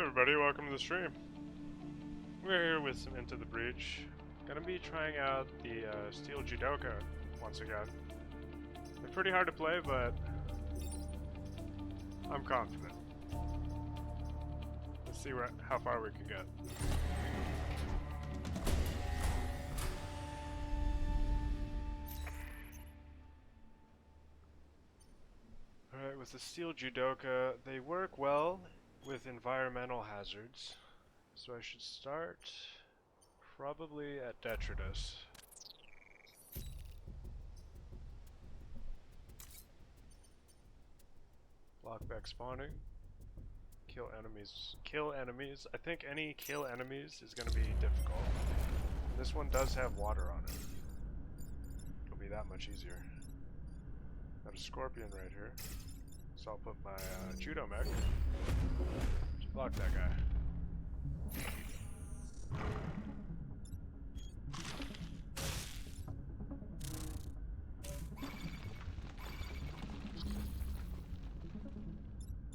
everybody, welcome to the stream. We're here with some Into the Breach. Gonna be trying out the Steel Judoka once again. They're pretty hard to play, but I'm confident. Let's see how far we can get. Alright, with the Steel Judoka, they work well with environmental hazards. So I should start probably at Detritus. Block back spawning. Kill enemies. Kill enemies. I think any kill enemies is going to be difficult. This one does have water on it. It'll be that much easier. Got a scorpion right here. So I'll put my judo mech to block that guy.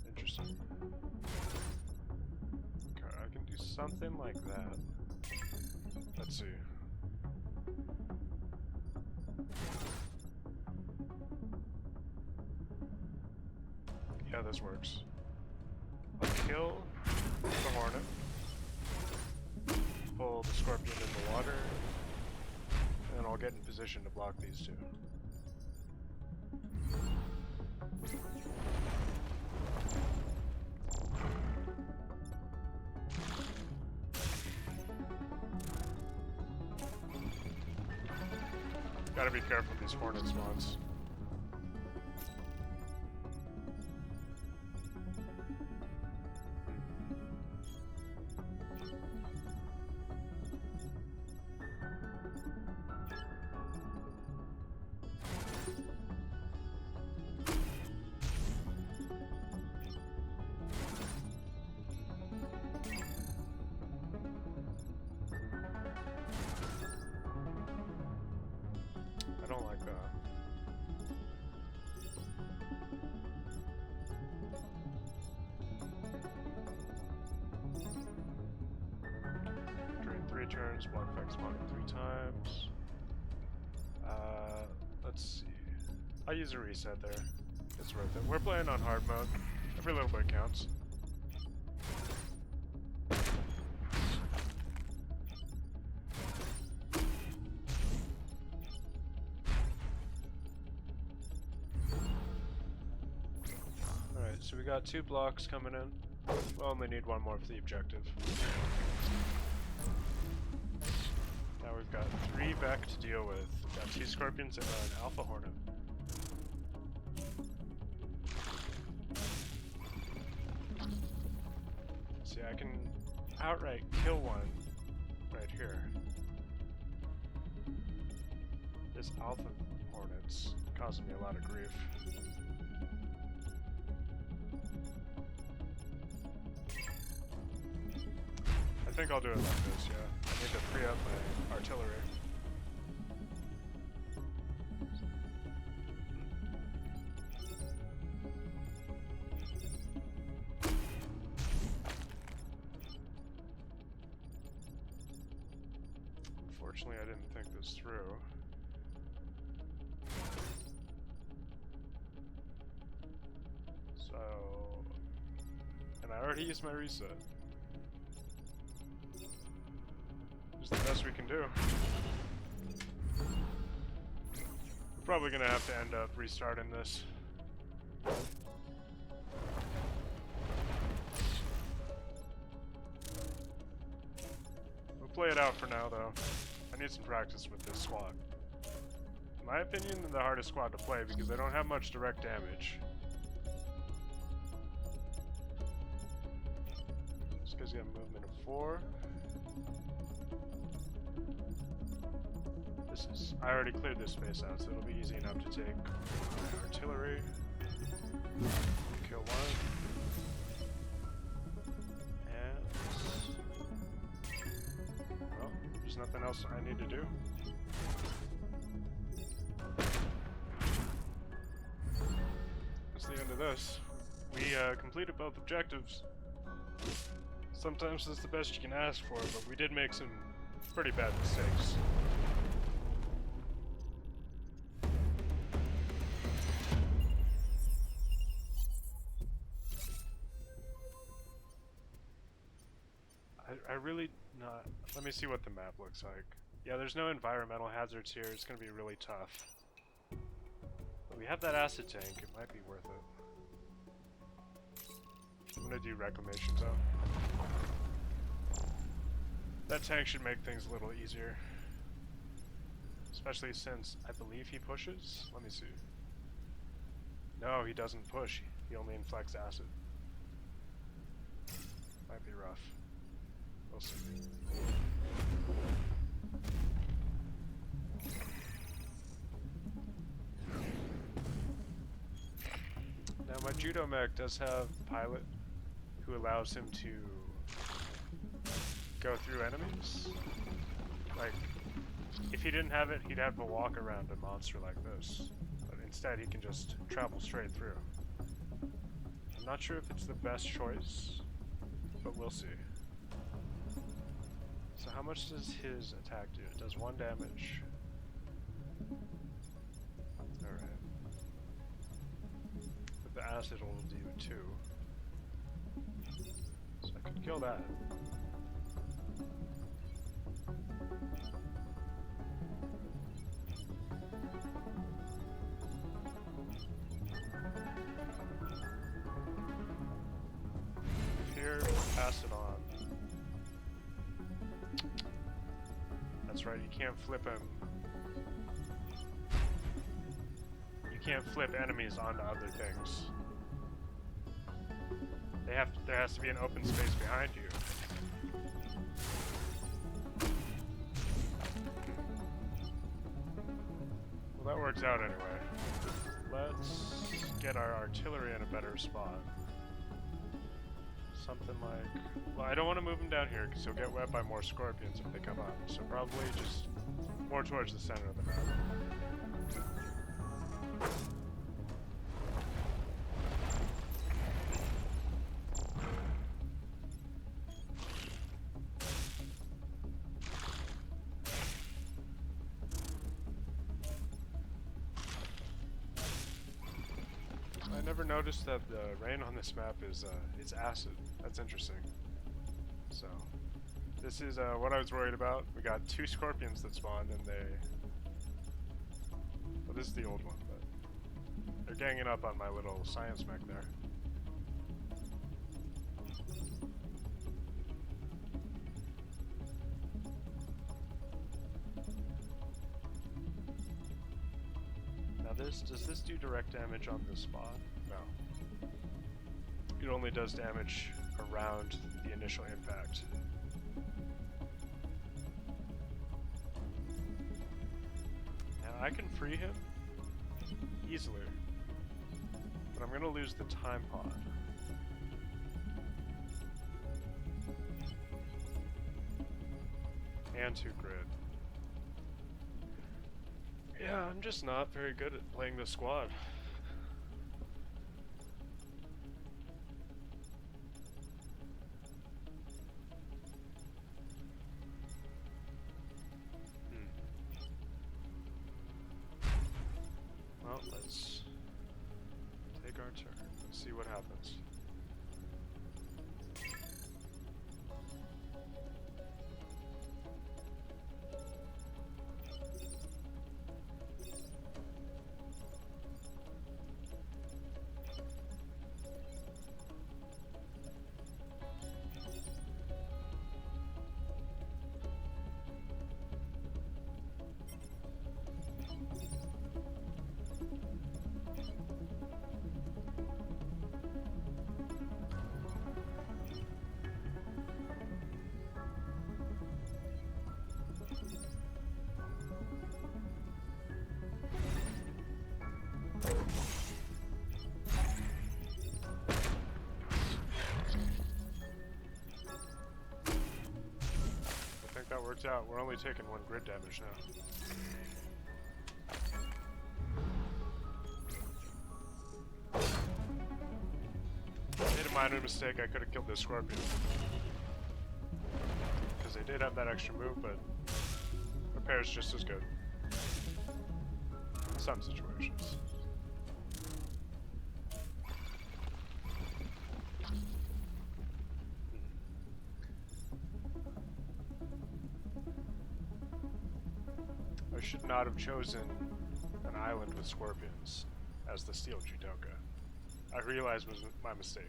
Interesting. Okay, I can do something like that. Let's see. Yeah, this works. I'll kill the hornet. Pull the scorpion in the water. And then I'll get in position to block these two. Gotta be careful with these hornet spawns. I don't like that. During 3 turns, block effect spawning 3 times. Let's see. I'll use a reset there. It's worth it. We're playing on hard mode. Every little bit counts. So we got 2 blocks coming in. We'll only need 1 more for the objective. Now we've got 3 Vek to deal with. We've got 2 Scorpions and an Alpha Hornet. See, I can outright kill one right here. This Alpha Hornet's causing me a lot of grief. I think I'll do it like this, yeah. I need to free up my artillery. Unfortunately, I didn't think this through. So... And I already used my reset. It's the best we can do. We're probably gonna have to end up restarting this. We'll play it out for now, though. I need some practice with this squad. In my opinion, they're the hardest squad to play because they don't have much direct damage. This guy's got a movement of 4. I already cleared this space out, so it'll be easy enough to take my artillery. Kill one. And... well, there's nothing else I need to do. That's the end of this. We completed both objectives. Sometimes it's the best you can ask for, but we did make some pretty bad mistakes. I really not... Let me see what the map looks like. Yeah, there's no environmental hazards here. It's gonna be really tough. But we have that acid tank. It might be worth it. I'm gonna do reclamation zone. That tank should make things a little easier. Especially since I believe he pushes. Let me see. No, he doesn't push. He only inflects acid. Might be rough. We'll see. Now my judo mech does have pilot who allows him to go through enemies. Like, if he didn't have it, he'd have to walk around a monster like this. But instead, he can just travel straight through. I'm not sure if it's the best choice, but we'll see. So how much does his attack do? It does 1 damage. Alright. But the acid will do 2. So I could kill that. Here, pass it on. That's right, you can't flip him. You can't flip enemies onto other things. There has to be an open space behind you. Well, that works out anyway. Let's get our artillery in a better spot. Something like... Well, I don't want to move him down here because he'll get wet by more scorpions if they come up. So probably just more towards the center of the map. I never noticed that the rain on this map is it's acid. That's interesting. So, this is what I was worried about. We got 2 scorpions that spawned and they... Well, this is the old one, but... They're ganging up on my little science mech there. Now does this do direct damage on the spot? No. It only does damage around the initial impact. Now I can free him easily, but I'm gonna lose the time pod. And 2 grid. Yeah, I'm just not very good at playing the squad. Well, let's take our turn and see what happens. That worked out. We're only taking 1 grid damage now. I made a minor mistake. I could have killed this scorpion. They did have that extra move, but repair is just as good. In some situations. I should not have chosen an island with scorpions as the steel judoka. I realized was my mistake.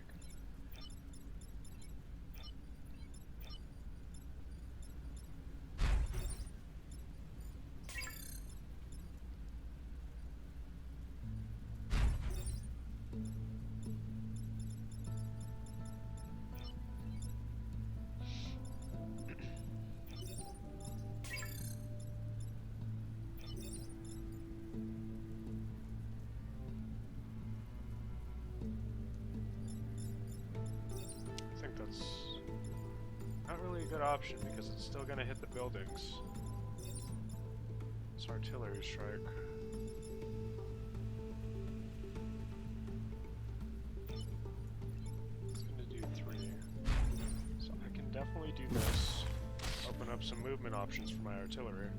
That's not really a good option because it's still going to hit the buildings. It's artillery strike. It's going to do 3. So I can definitely do this. Open up some movement options for my artillery.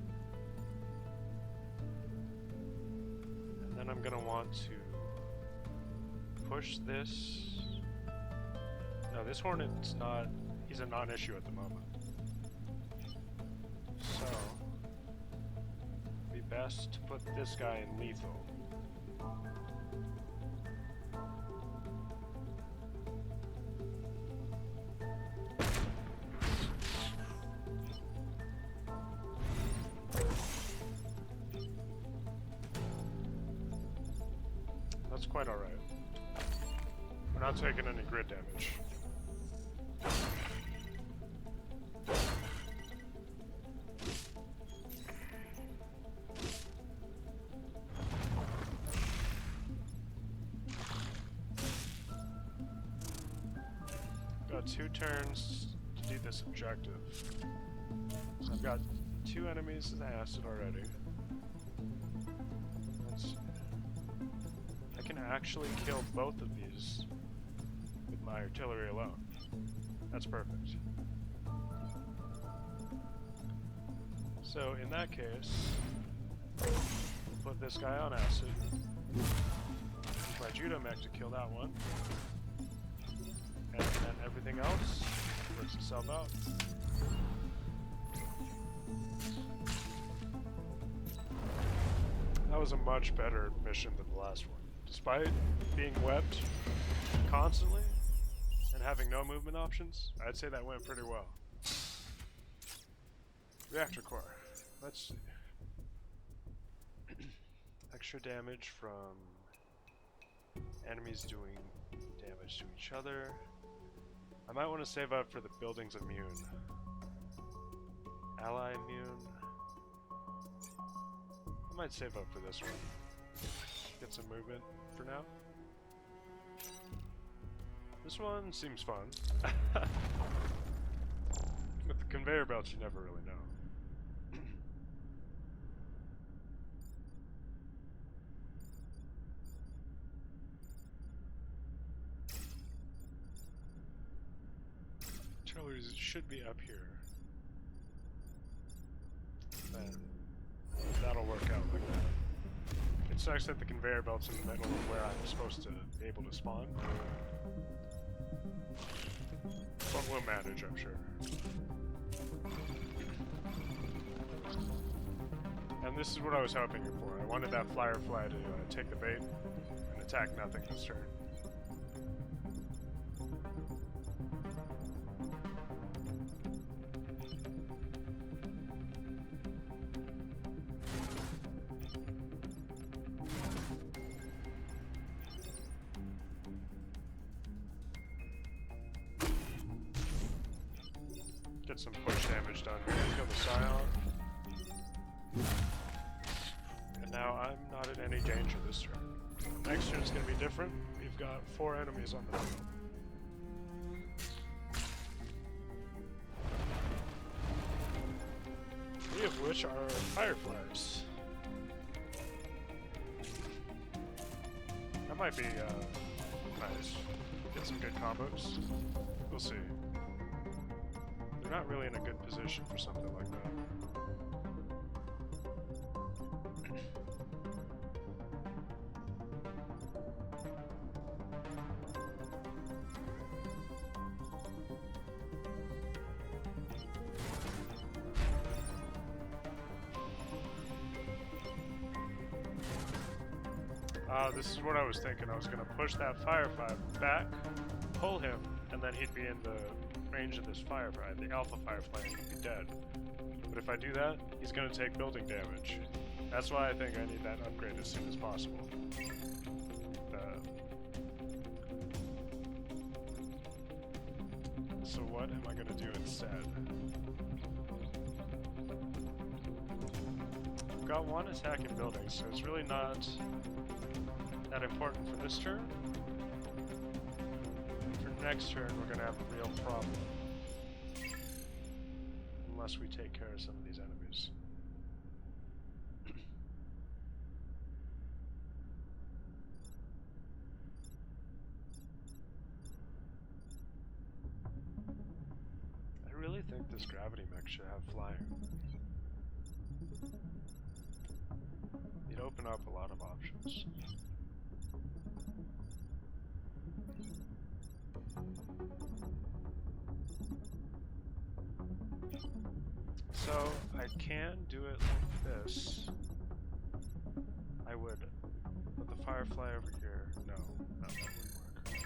And then I'm going to want to push this. No, this Hornet's not, he's a non-issue at the moment. So, it'd be best to put this guy in lethal. That's quite alright. We're not taking any grid damage. Got 2 turns to do this objective. So I've got 2 enemies in the acid already. Let's see. I can actually kill both of these with my artillery alone. That's perfect. So in that case, we'll put this guy on acid. Use my judo mech to kill that one. And then everything else works itself out. That was a much better mission than the last one. Despite being webbed constantly and having no movement options, I'd say that went pretty well. Reactor core. Let's see. Extra damage from enemies doing damage to each other. I might want to save up for the building's immune. Ally immune. I might save up for this one. Get some movement for now. This one seems fun. With the conveyor belts, you never really know. Artillery should be up here. Then that'll work out like that. It sucks that the conveyor belt's in the middle of where I'm supposed to be able to spawn. But we'll manage, I'm sure. And this is what I was hoping for. I wanted that flyer fly to take the bait and attack nothing this turn. Get some push damage done here. Kill the Scion. And now I'm not in any danger this turn. Next turn is going to be different. We've got 4 enemies on the field. 3 of which are fireflies. That might be nice. Get some good combos. We'll see. They're not really in a good position for something like that. This is what I was thinking. I was going to push that Firefly back, pull him, and then he'd be in the range of this Firefly, the Alpha Firefly, and he'd be dead. But if I do that, he's going to take building damage. That's why I think I need that upgrade as soon as possible. So what am I going to do instead? I've got one attacking buildings, so it's really not that important for this turn. For next turn, we're going to have a real problem. Unless we take care of some of these enemies. I really think this gravity mech should have flying. It'd open up a lot of options. So, I can do it like this. I would put the Firefly over here. No, that wouldn't work.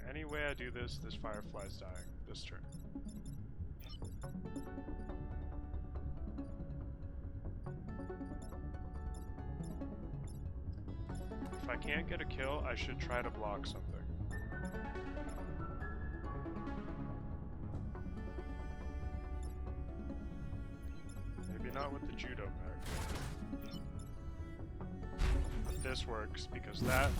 Any way I do this, this Firefly's dying this turn. If I can't get a kill, I should try to block something. Maybe not with the Judo mech. But this works because that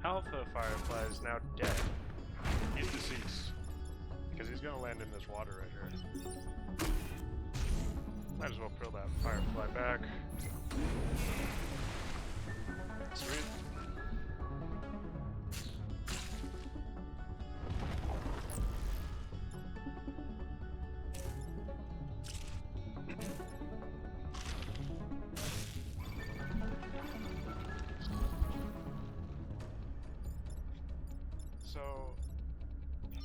Alpha Firefly is now dead. He's deceased. Because he's gonna land in this water right here. Might as well pull that Firefly back. Sweet. So,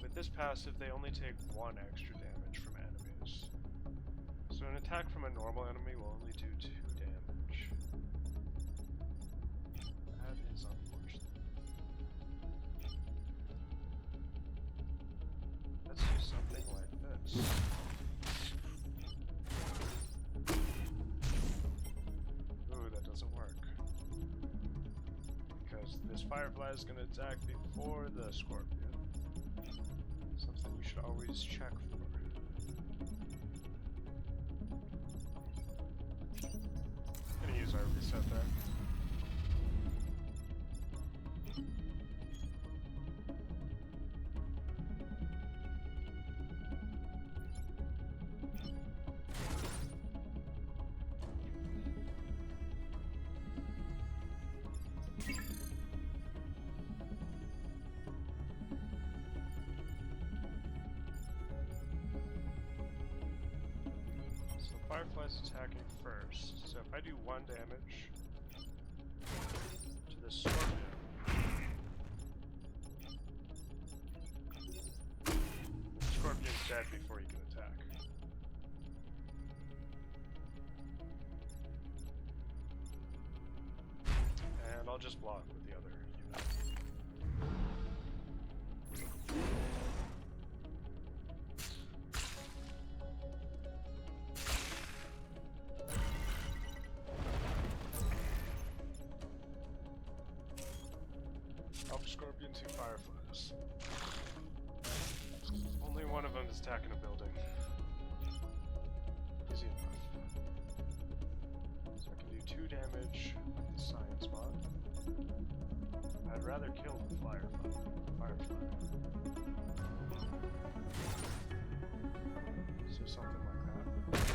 with this passive, they only take 1 extra damage from enemies. So an attack from a normal enemy will only do 2 damage. That is unfortunate. Let's do something like this. Ooh, that doesn't work. Because this Firefly is going to attack before the Scorpion. Something you should always check for. I'm gonna use our reset there. Firefly's attacking first, so if I do 1 damage to the Scorpion, Scorpion's dead before he can attack. And I'll just block with the other unit. Alpha Scorpion, 2 Fireflies. Only one of them is attacking a building. Easy enough. So I can do 2 damage with the Science Mod. I'd rather kill the Firefly. So something like that.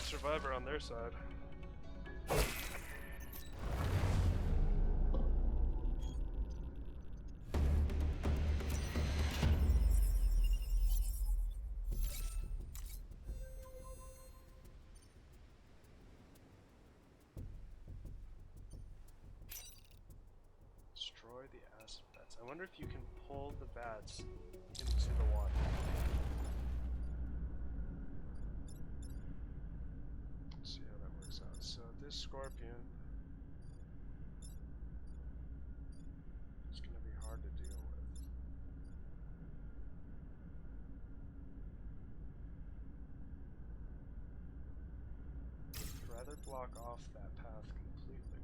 survivor on their side. Destroy the acid bats. I wonder if you can pull the bats into the water. Let's see how that works out. So this scorpion is going to be hard to deal with. I'd rather block off that path completely.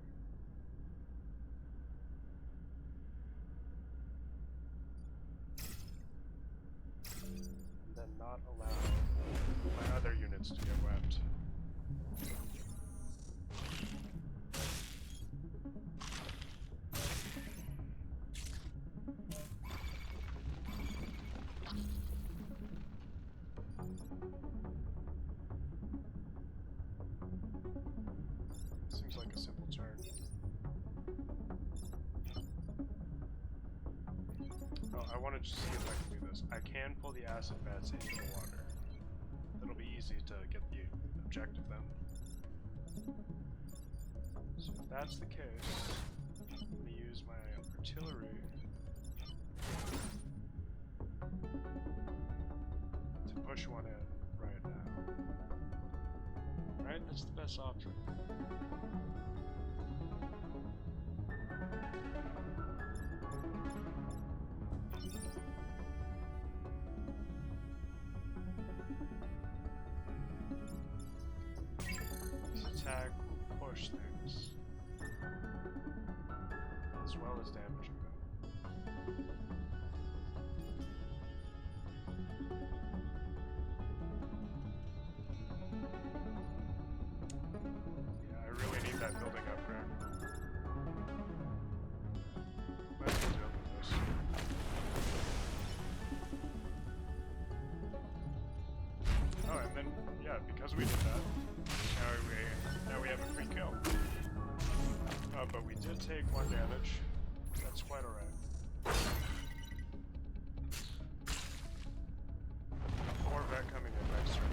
And then not allow my other units to get webbed. Seems like a simple turn. Oh, I want to just see if I can do this. I can pull the acid bats into the water. That'll be easy to get the objective then. So if that's the case, I'm going to use my artillery to push one in right now. Right? That's the best option. This attack will push things, as well as damaging them. Yeah, I really need that building upgrade. Might as well deal with this. Oh, and then, yeah, because we did that, now we have a free kill. But we did take 1 damage. That's quite alright. Corvette coming in next turn.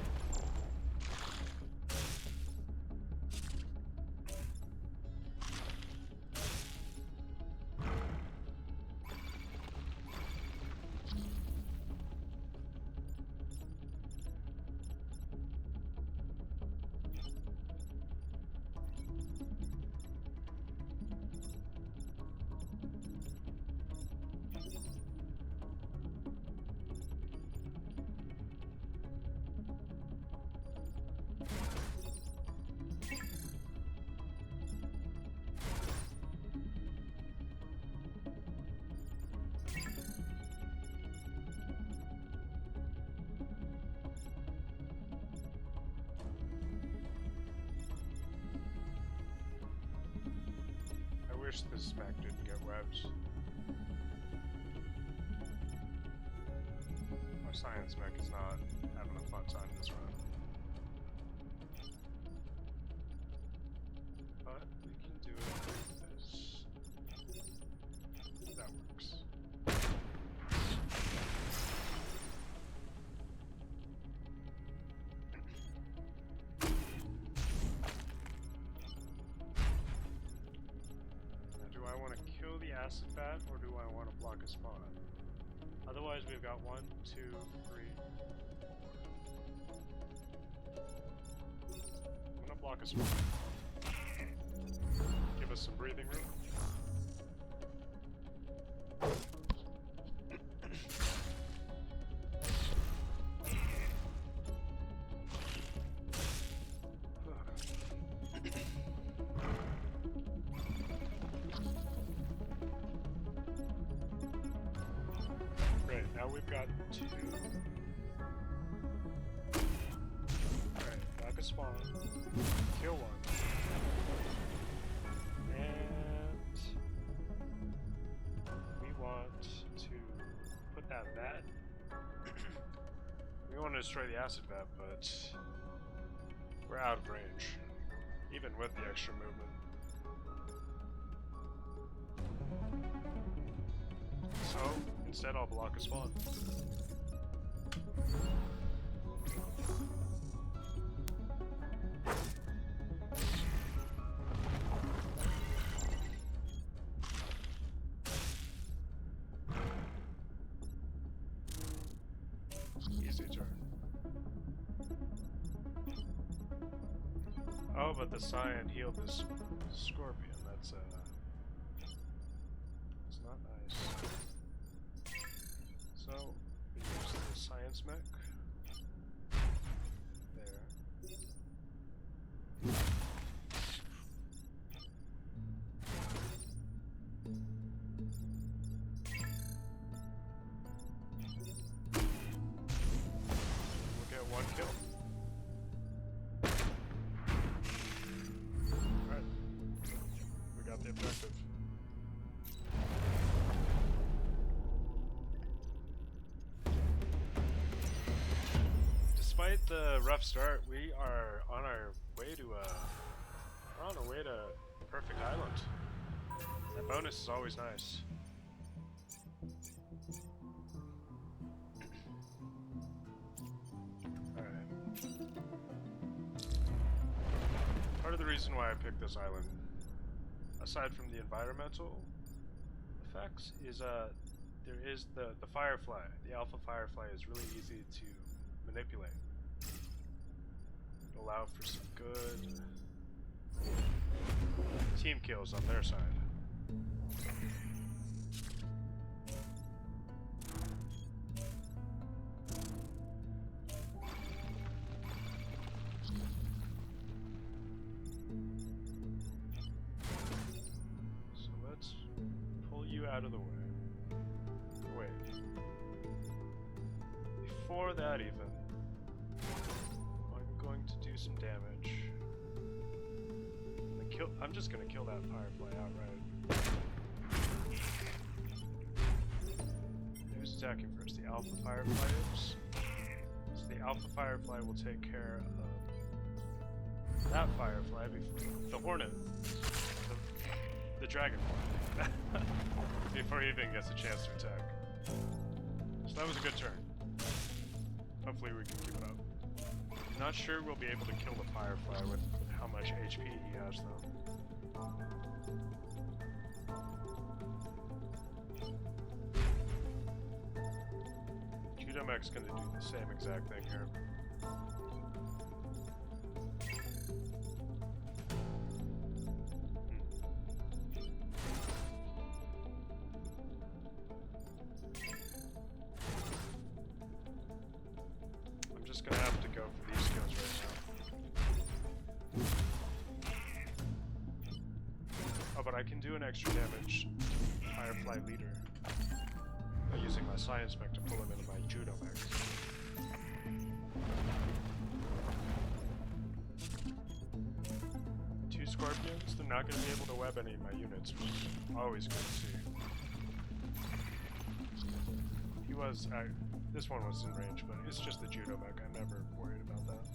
I wish this mech didn't get webs. Our science mech is not having a fun time this run. But we can do it with this. That works. Do I want to kill the acid bat, or do I want to block a spawn? Otherwise, we've got 1, 2, 3, 4. I'm gonna block a spawn. Give us some breathing room. Right, now we've got 2. Alright, block a spawn. Kill 1. And we want to put that bat. We want to destroy the acid bat, but We're out of range, even with the extra movement. So, instead I'll block a spawn. Easy turn. Oh, but the Cyan healed this Scorpion. That's it's not nice. So, we use the Science Mech. There. We'll get one kill. Alright. We got the objective. Despite the rough start, we are on our way to Perfect Island. That bonus is always nice. Alright. Part of the reason why I picked this island, aside from the environmental effects, is there is the Firefly. The Alpha Firefly is really easy to manipulate. It'll allow for some good team kills on their side. So let's pull you out of the way. Wait. Before that even, I'm going to do some damage. I'm just gonna kill that Firefly outright. Who's attacking first? The Alpha Firefly is. So the Alpha Firefly will take care of that Firefly before the Hornet, the Dragonfly, before he even gets a chance to attack. So that was a good turn. Hopefully we can keep it up. I'm not sure we'll be able to kill the Firefly with how much HP he has, though. Judomech's gonna do the same exact thing here. I'm just gonna have to go for these skills right now. Oh, but I can do an extra damage Firefly leader by using my Science Mech to pull him into my Judo Mech. Two Scorpions, they're not going to be able to web any of my units, which is always good to see. He was, this one was in range, but it's just the Judo Mech, I'm never worried about that.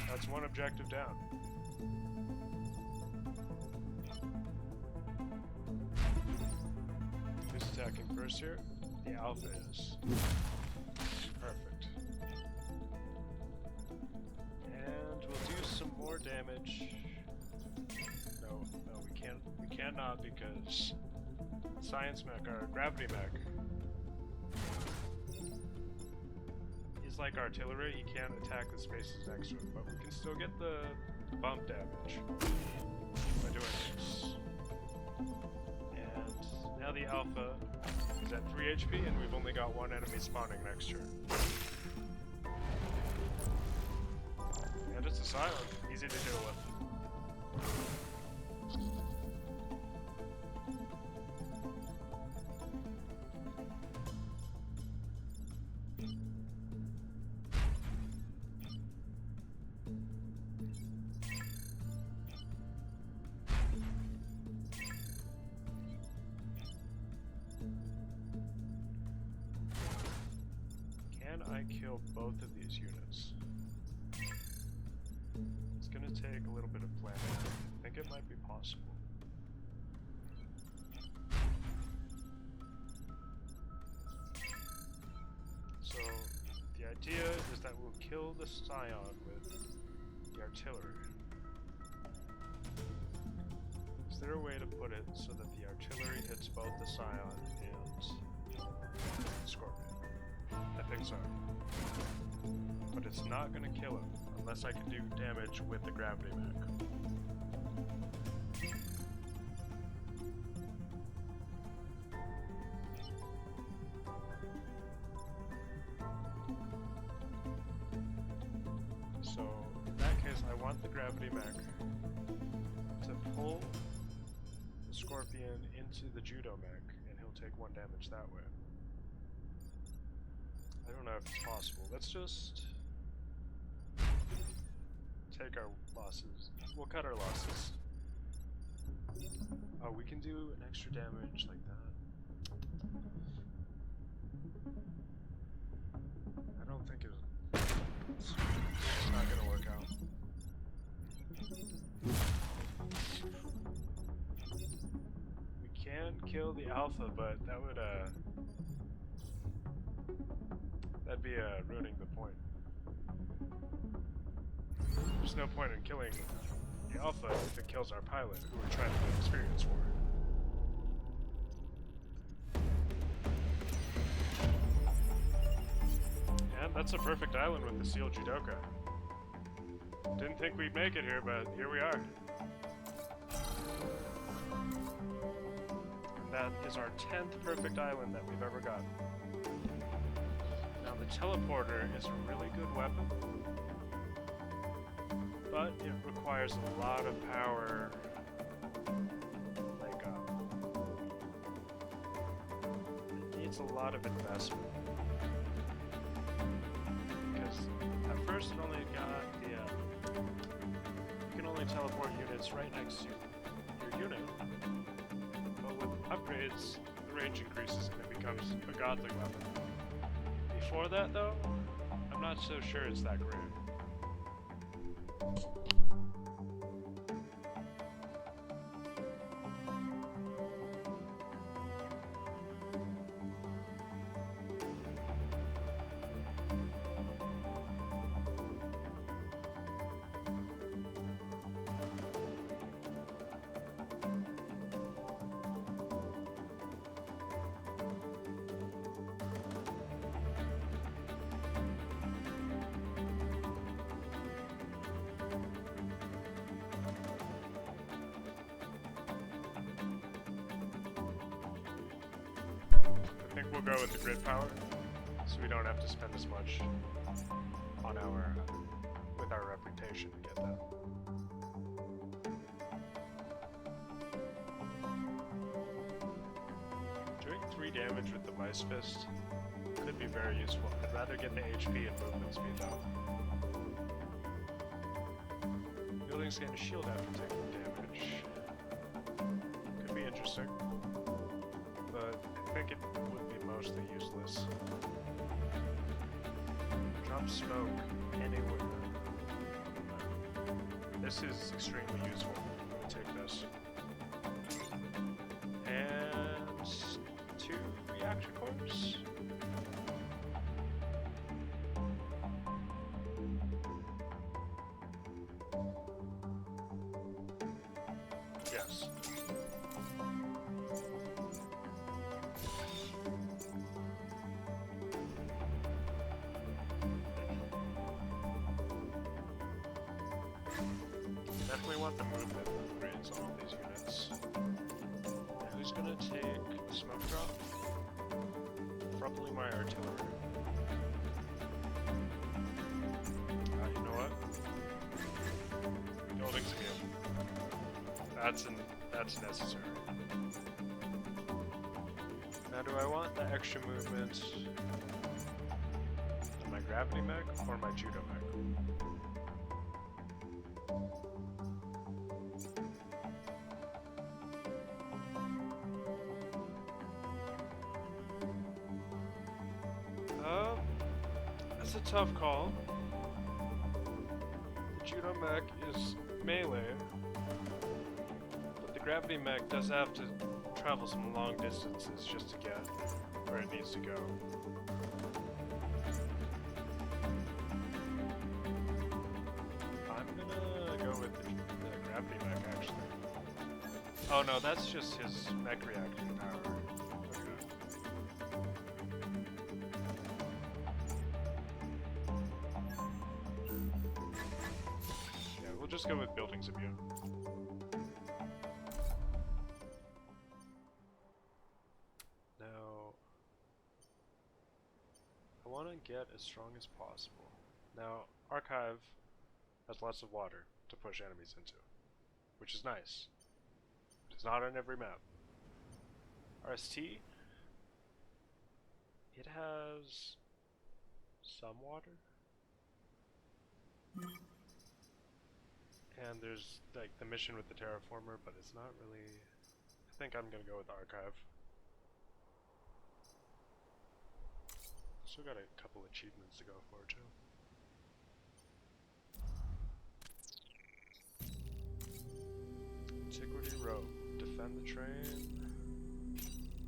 That's one objective down. Who's attacking first here? The Alpha is. Perfect. And we'll do some more damage. No, we cannot because Science Mech, or Gravity Mech, he's like artillery, he can't attack the spaces next to him, but we can still get the bump damage by doing this. And now the Alpha is at 3 HP, and we've only got one enemy spawning next turn. And it's a silent, easy to deal with. I kill both of these units? It's gonna take a little bit of planning. I think it might be possible. So, the idea is that we'll kill the Scion with the artillery. Is there a way to put it so that the artillery hits both the Scion and Scorpion? I think so. But it's not gonna kill him unless I can do damage with the gravity mech. So, in that case, I want the gravity mech to pull the Scorpion into the Judo mech, and he'll take 1 damage that way. I don't know if it's possible. Let's just take our losses. We'll cut our losses. Oh, we can do an extra damage like that. I don't think it's not gonna work out. We can kill the Alpha, but that would that'd be ruining the point. There's no point in killing the Alpha if it kills our pilot, who we're trying to get experience for. And that's a perfect island with the Seal Judoka. Didn't think we'd make it here, but here we are. And that is our 10th perfect island that we've ever gotten. Now the teleporter is a really good weapon, but it requires a lot of power. Like, it needs a lot of investment. Because at first it only got the, you can only teleport units right next to your unit. But with upgrades, the range increases and it becomes a godly weapon. Before that though, I'm not so sure it's that great. I think we'll go with the grid power, so we don't have to spend as much on our with our reputation to get that. Doing 3 damage with the Vice Fist could be very useful. I'd rather get the HP and movement speed though. Buildings gain a shield after taking damage. Could be interesting, but I think it would be mostly useless. Drop smoke anywhere. This is extremely useful. I'm going to take this. And 2 reactor cores. Yes. Definitely want the movement upgrades on all these units. And who's gonna take the smoke drop? Probably my artillery. You know what? Building skill. That's necessary. Now do I want the extra movement in my gravity mech or my judo mech? That's a tough call. The Judo mech is melee, but the gravity mech does have to travel some long distances just to get where it needs to go. I'm gonna go with the gravity mech actually. Oh no, that's just his mech reacting power. We'll just go with buildings immune. Now, I want to get as strong as possible. Now, Archive has lots of water to push enemies into, which is nice. But it's not on every map. RST, it has some water. And there's like the mission with the terraformer, but it's not really. I think I'm gonna go with Archive. Still got a couple achievements to go for too. Antiquity Road. Defend the train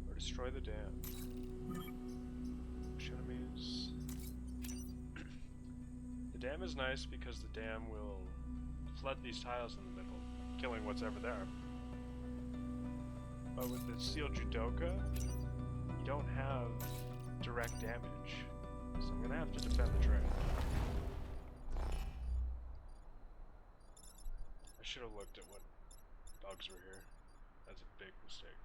or destroy the dam. Push enemies. The dam is nice because the dam will flood these tiles in the middle, killing what's ever there. But with the Steel Judoka, you don't have direct damage, so I'm gonna have to defend the train. I should have looked at when bugs were here. That's a big mistake.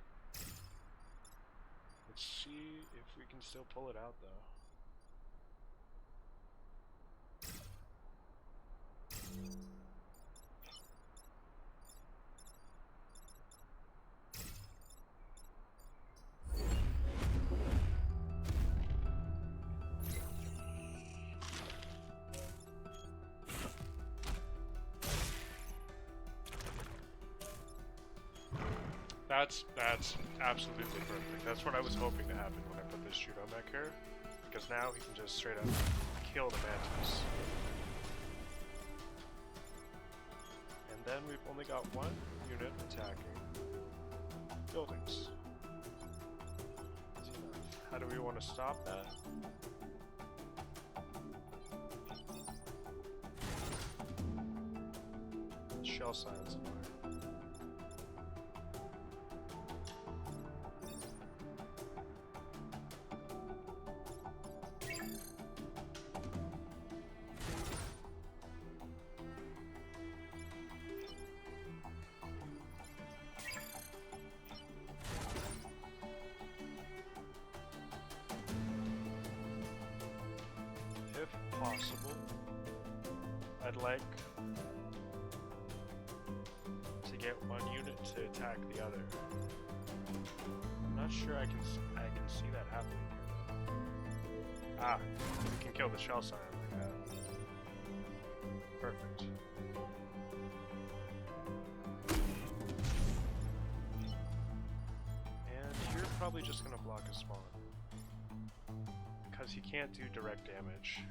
Let's see if we can still pull it out though. That's absolutely perfect. That's what I was hoping to happen when I put this Judo mech here, because now he can just straight up kill the Mantis. And then we've only got one unit attacking buildings. Easy enough. How do we want to stop that? Shell science in mind. Possible. I'd like to get one unit to attack the other. I'm not sure I can see that happening here though. Ah, we can kill the shell scion like that. Perfect. And you're probably just gonna block a spawn, because he can't do direct damage.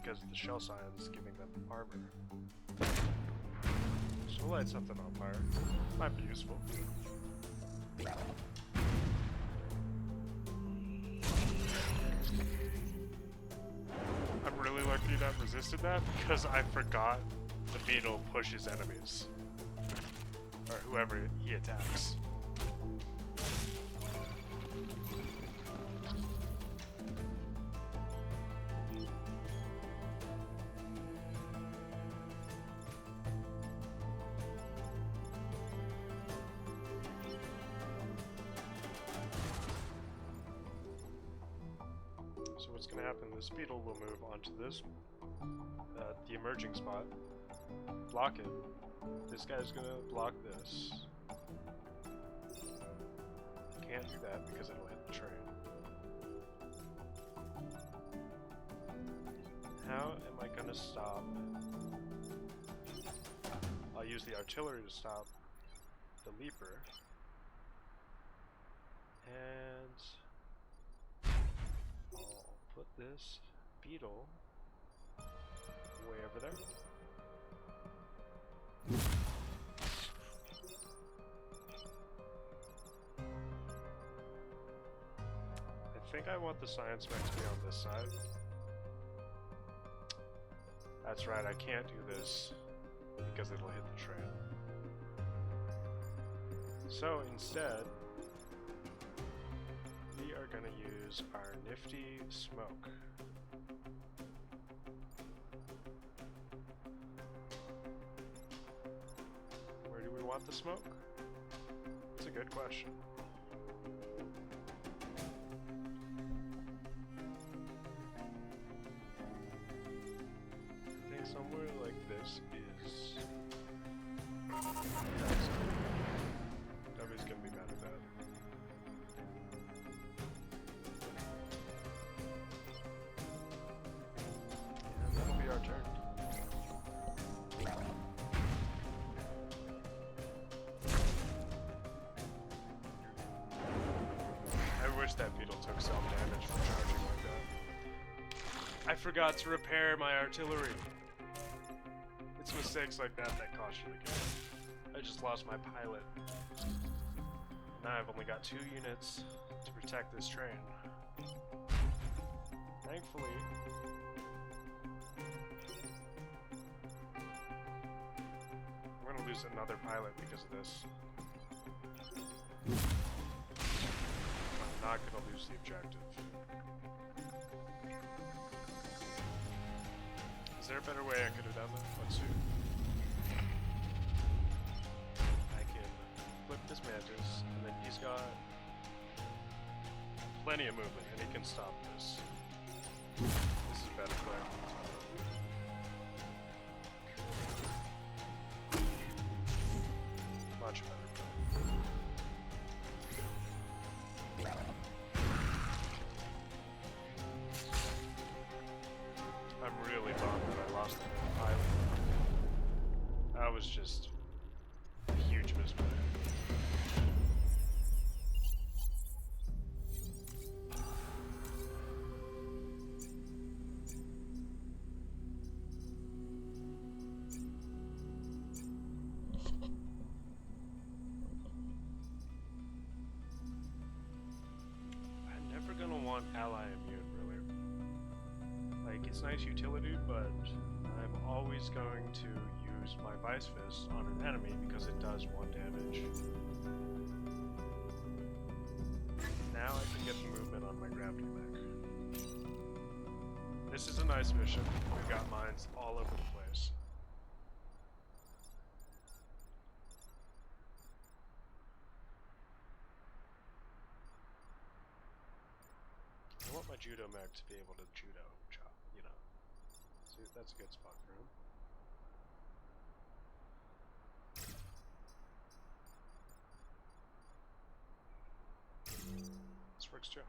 Because the shell scion's giving them armor. So we'll light something on fire. Might be useful. I'm really lucky that resisted that because I forgot the beetle pushes enemies. Or whoever he attacks. So what's going to happen, this beetle will move onto this, the emerging spot, block it. This guy's going to block this. Can't do that because it'll hit the train. How am I going to stop? I'll use the artillery to stop the leaper. And I'll put this beetle way over there. I think I want the science mech to be on this side. That's right, I can't do this because it'll hit the train. So instead, we are going to use our nifty smoke. Where do we want the smoke? It's a good question. I think somewhere like this is... Nobody's gonna be mad at that. And that'll be our turn. I wish that beetle took self-damage from charging like that. I forgot to repair my artillery. It's mistakes like that that cost you the game. I just lost my pilot. Now I've only got 2 units to protect this train. Thankfully, we're gonna lose another pilot because of this. I'm not gonna lose the objective. Is there a better way I could have done that? Let's see. I can flip this Mantis, and then he's got plenty of movement, and he can stop this. This is a better play. Much better play. I'm really bummed that I lost the pilot. That was just a huge misplay. I'm never gonna want ally immune, really. Like, it's nice utility, but I'm always going to use my Vice Fist on an enemy because it does 1 damage. Now I can get the movement on my gravity mech. This is a nice mission. We've got mines all over the place. I want my judo mech to be able to judo chop, you know. See, that's a good spot for him. This works too.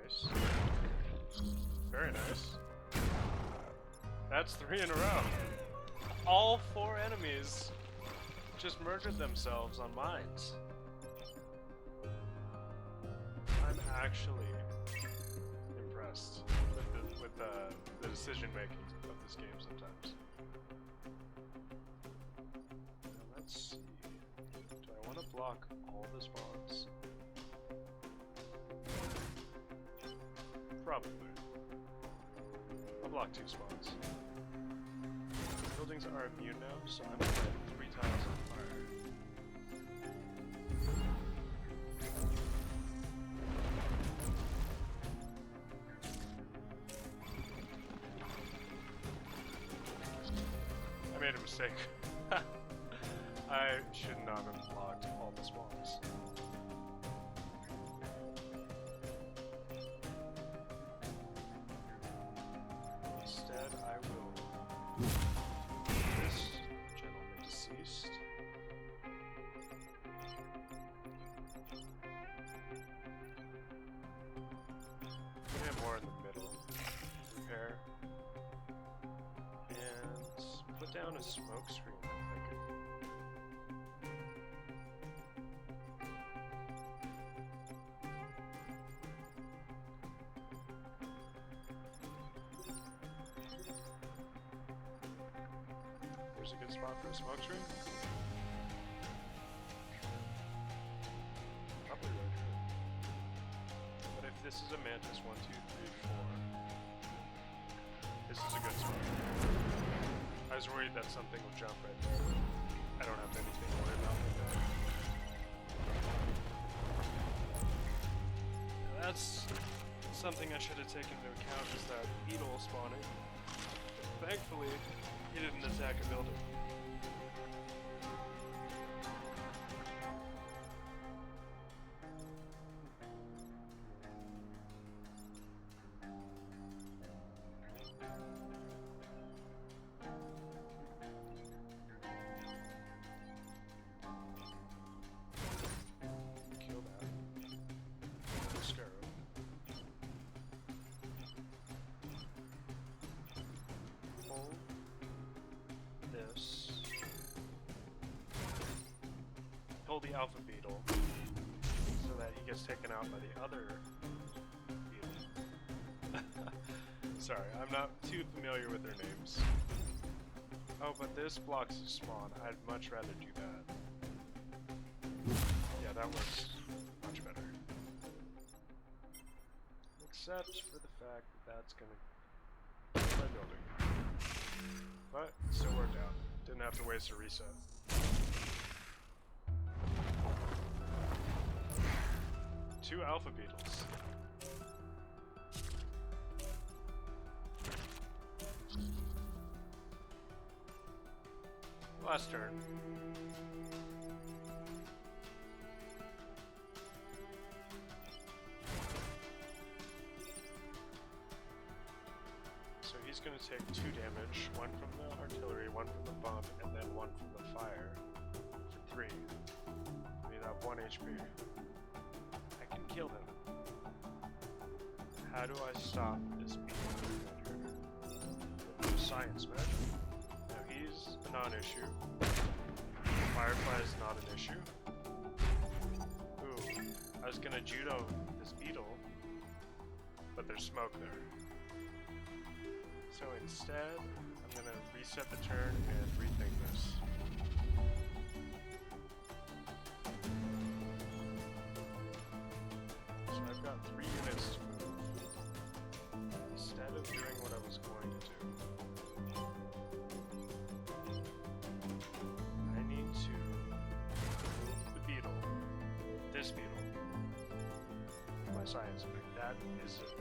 Nice. Very nice. That's 3 in a row. All 4 enemies just murdered themselves on mines. I'm actually impressed with the decision making of this game sometimes. Now let's see. Do I want to block all the spawns? Probably. I'll block 2 spawns. Buildings are immune now, so I'm gonna get 3 tiles on fire. I made a mistake. I should not have blocked all the spawns. Instead, I will... This gentleman deceased. We have more in the middle. Repair. And put down a smoke screen, I'm thinking. There's a good spot for a smoke screen. Probably right here. But if this is a Mantis 1, 2, 3, 4, this is a good spot. I was worried that something would jump right there, but I don't have anything to worry about like that. That's something I should have taken into account, is that beetle spawning. Thankfully, he didn't attack a building. Kill that. Scarab. Pull this. Pull the alpha beetle so that he gets taken out by the other beetle. Sorry, I'm not too familiar with their names. Oh, but this blocks the spawn. I'd much rather do that. Yeah, that works much better. Except for the fact that that's gonna kill my building. But it still worked out. Didn't have to waste a reset. Two alpha beetles. Last turn. So he's going to take 2 damage, one from the artillery, one from the bomb, and then one from the fire for 3. Give me that 1 HP. I can kill him. How do I stop this beetle right here? Science man. Now he's a non-issue. Firefly is not an issue. Ooh, I was gonna judo this beetle, but there's smoke there. So instead, I'm gonna reset the turn and rethink this. So I've got 3 units to move. Instead of doing what I was going to do, I need to move the beetle, this beetle, my science pick. That is that's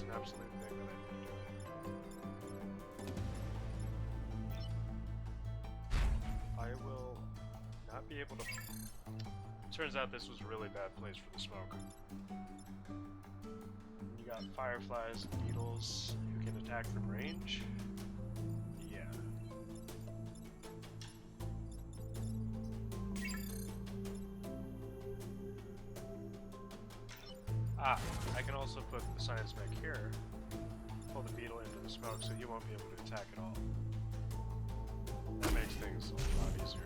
an absolute thing that I need to do. I will not be able to... Turns out this was a really bad place for the smoke. You got fireflies and beetles who can attack from range. Yeah. Ah, I can also put the science mech here, pull the beetle into the smoke so he won't be able to attack at all. That makes things a lot easier.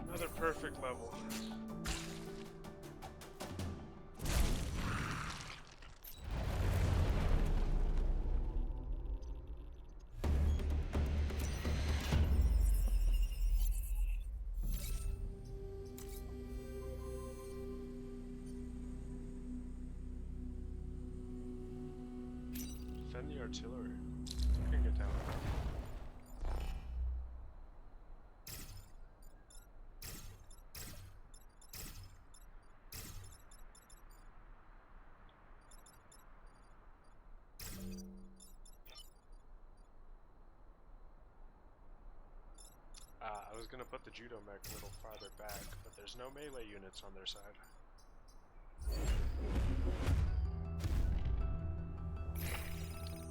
Another perfect level. Defend the artillery. I can get down. I was gonna put the judo mech a little farther back, but there's no melee units on their side.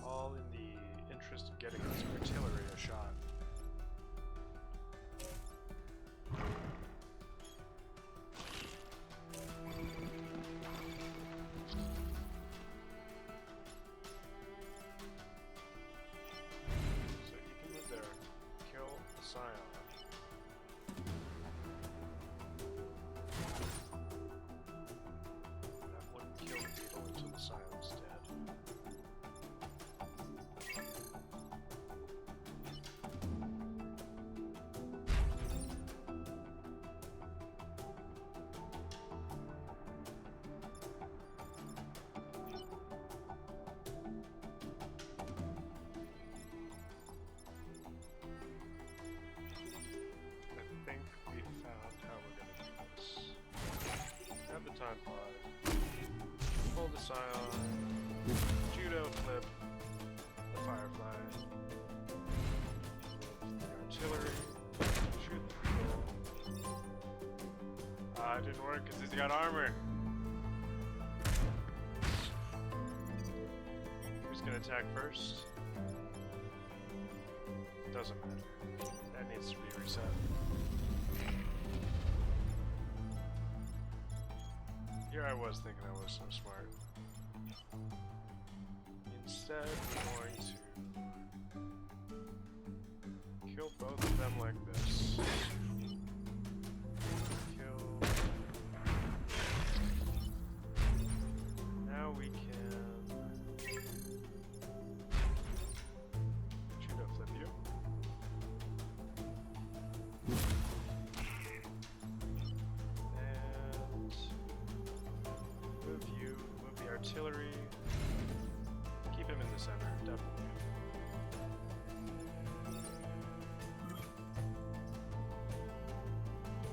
All in the interest of getting this artillery a shot. Time pod. Pull the scion. Judo flip. The firefly. The artillery. Shoot the beetle. It didn't work because he's got armor. Who's gonna attack first? Doesn't matter. That needs to be reset. Here I was thinking I was so smart. Instead, we're going to kill both of them like this. Kill. Now we can judo flip you. Artillery. Keep him in the center, definitely.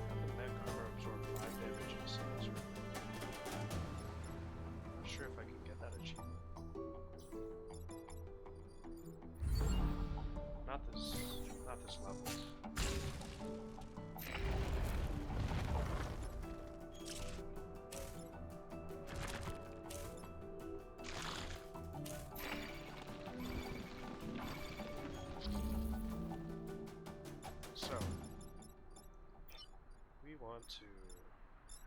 Have the mech armor absorb 5 damage in a size room. Not sure if I can get that achievement. Not this level. To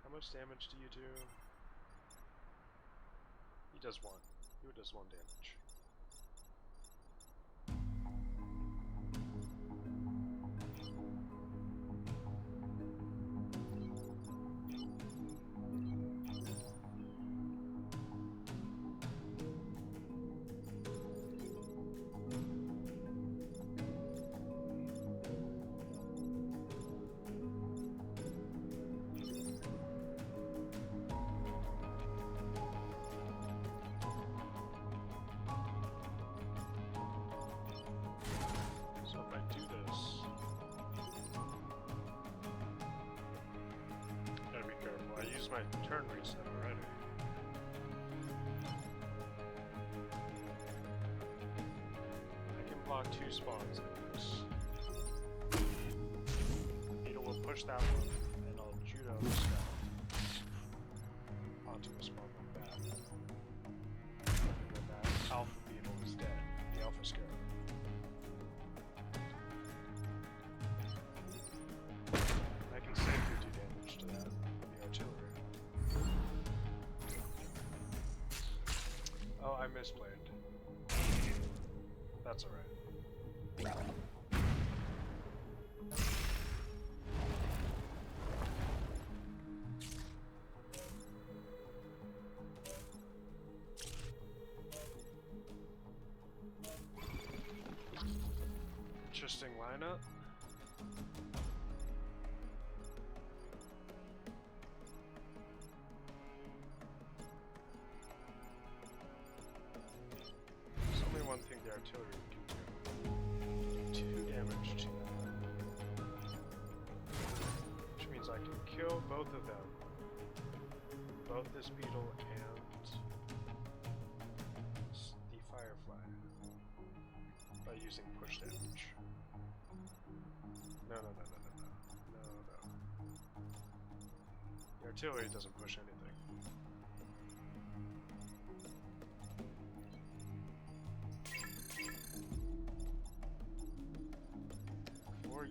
how much damage do you do? He does 1. He does 1 damage. My turn reset already. I can block 2 spawns like this. Beetle will push that one, and I'll judo the scout onto a spawn like that. And then that alpha beetle is dead. The alpha scarab. I can safely do damage to that with the artillery. Oh, I misplayed. That's alright. Interesting lineup. One thing the artillery can do. 2 damage to that. Which means I can kill both of them. Both this beetle and the firefly. By using push damage. No. The artillery doesn't push anything.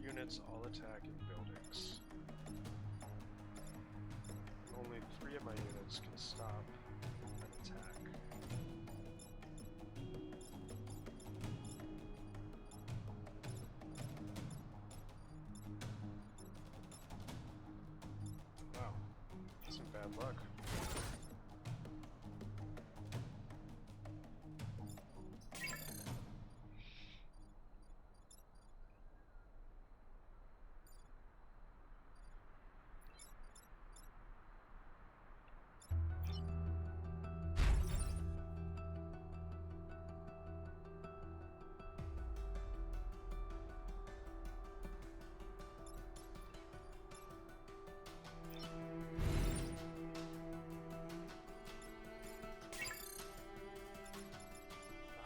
units all attacking buildings. Only 3 of my units can stop an attack. Wow, some bad luck.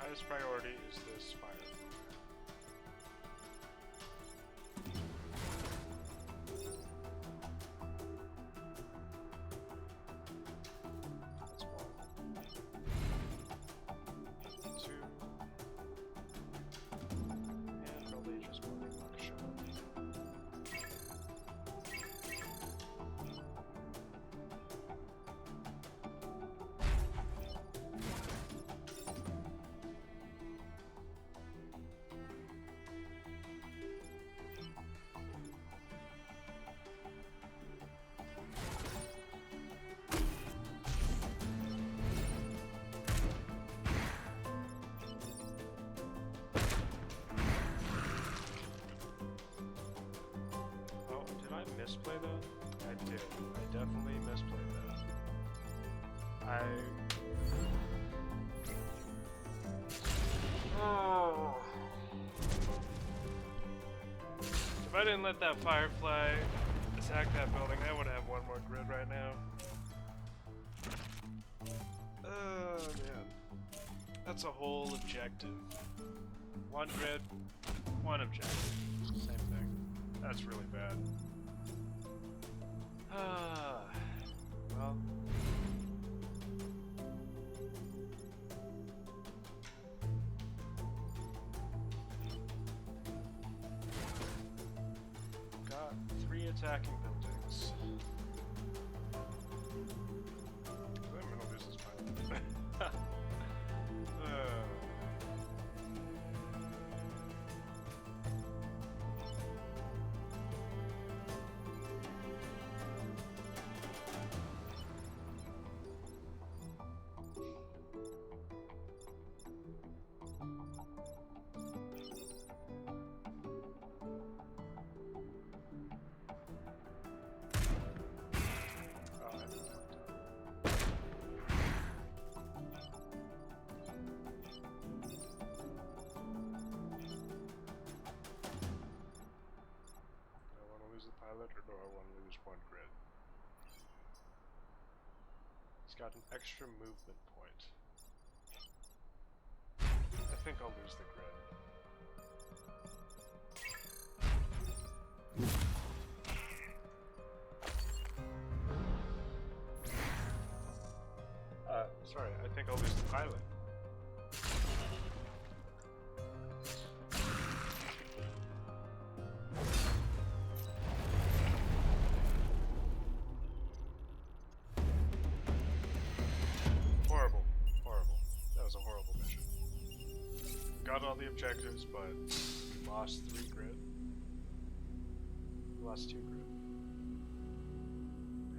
Highest priority is this fire. That's 1. 2. And probably just one big luck shot. Misplay that? I did. I definitely misplayed that. Oh. If I didn't let that firefly attack that building, I would have 1 more grid right now. Oh man. That's a whole objective. 1 grid, 1 objective. Same thing. That's really bad. Well. Got 3 attacking buildings. I'm gonna lose this pilot. Or do I want to lose 1 grid? He's got an extra movement point. I think I'll lose the grid. Sorry, I think I'll lose the pilot. Got all the objectives, but lost 3 grid. Lost 2 grid.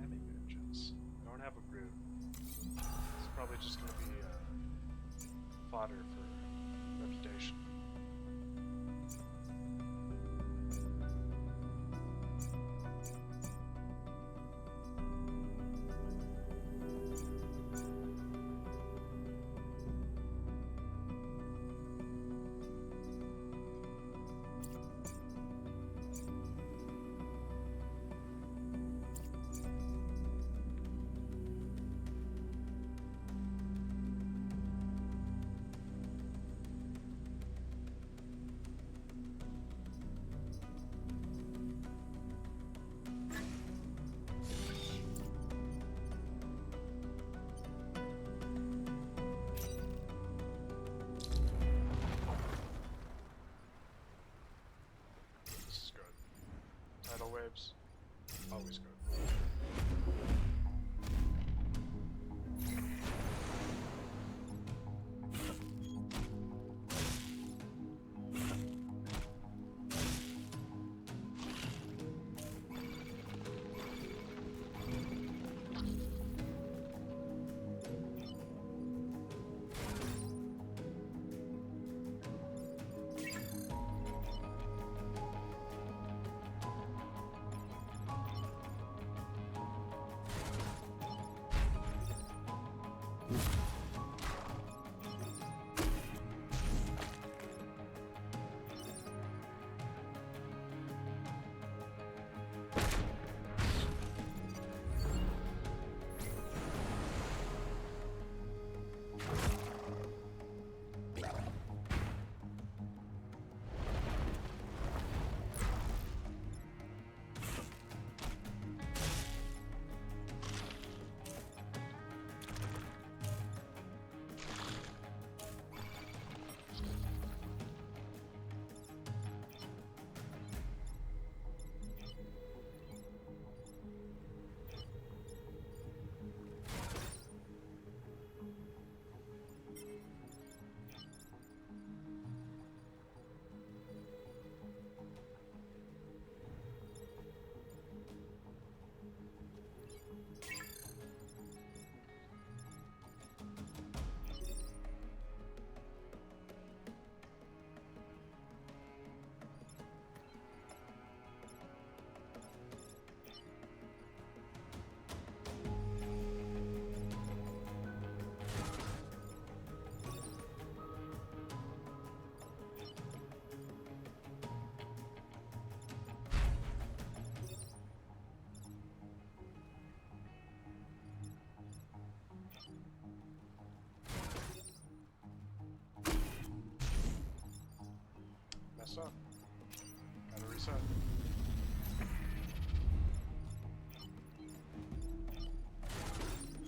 Having engines. I don't have a grid. It's probably just going to be fodder for reputation. Gotta reset.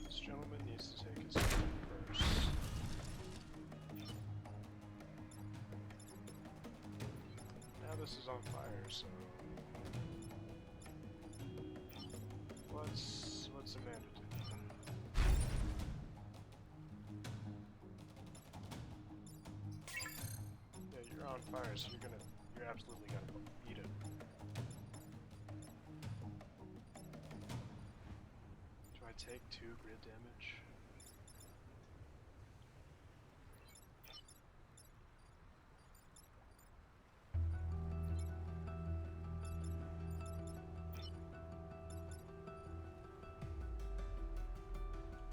This gentleman needs to take his time first. Now this is on fire, so what's a man to do? Yeah, you're on fire, so you're absolutely gonna eat it. Do I take 2 grid damage?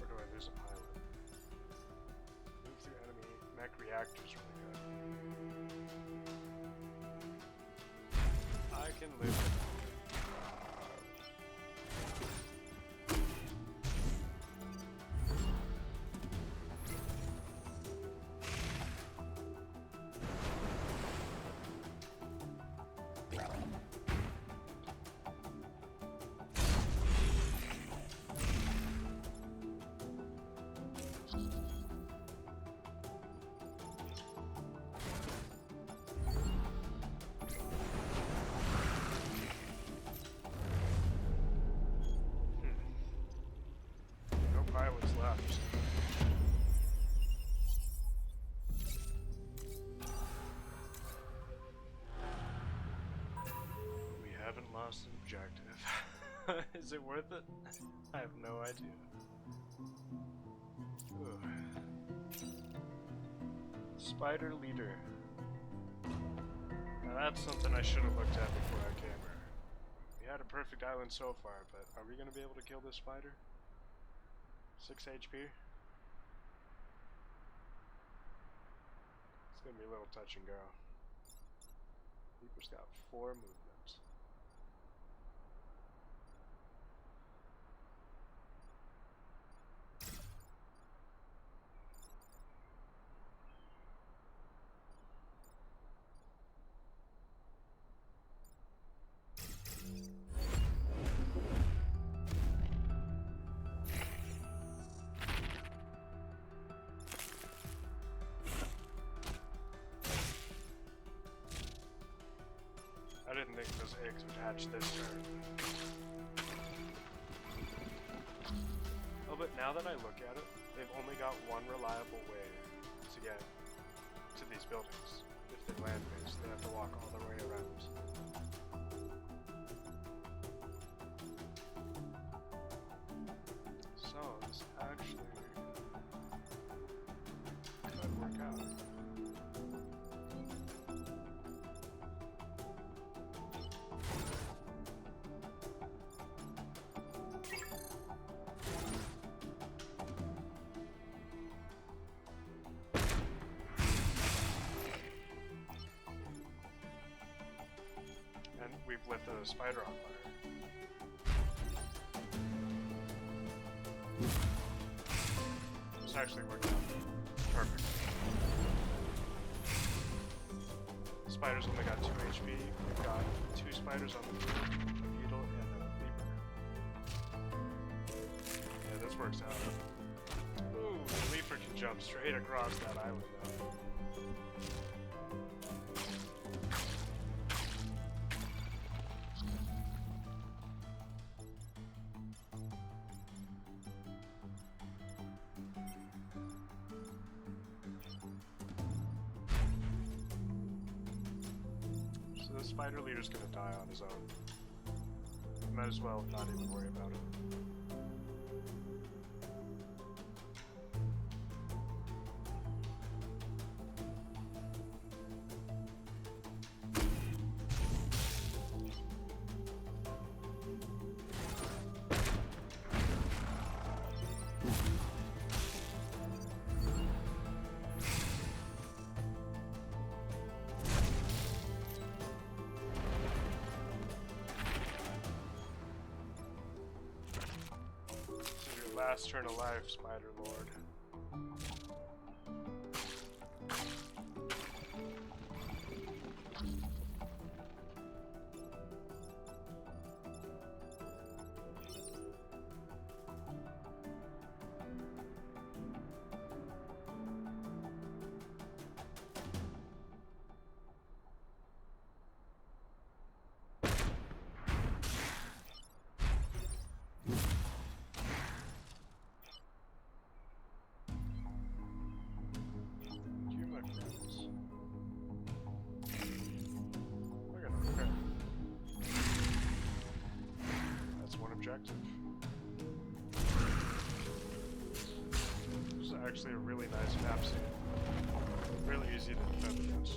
Or do I lose a pilot? Move through enemy mech reactors really good. I can live with it. Pilots left. We haven't lost an objective. Is it worth it? I have no idea. Ugh. Spider leader. Now that's something I should have looked at before I came here. We had a perfect island so far, but are we going to be able to kill this spider? 6 HP. It's gonna be a little touch and go. Reaper's got 4 movement. I didn't think those eggs would hatch this turn. Oh, but now that I look at it, they've only got one reliable way to get to these buildings. If they land based, they have to walk all the way around. So, this actually could work out. And we've lit the spider on fire. This actually worked out perfect. The spider's only got 2 HP. We've got 2 spiders on the beetle and a leaper. Yeah, this works out. Ooh, the leaper can jump straight across that island though. The spider leader's gonna die on his own. Might as well not even worry about it. Last turn of life, Spider Lord. objective. This is actually a really nice map scene. Really easy to defend against.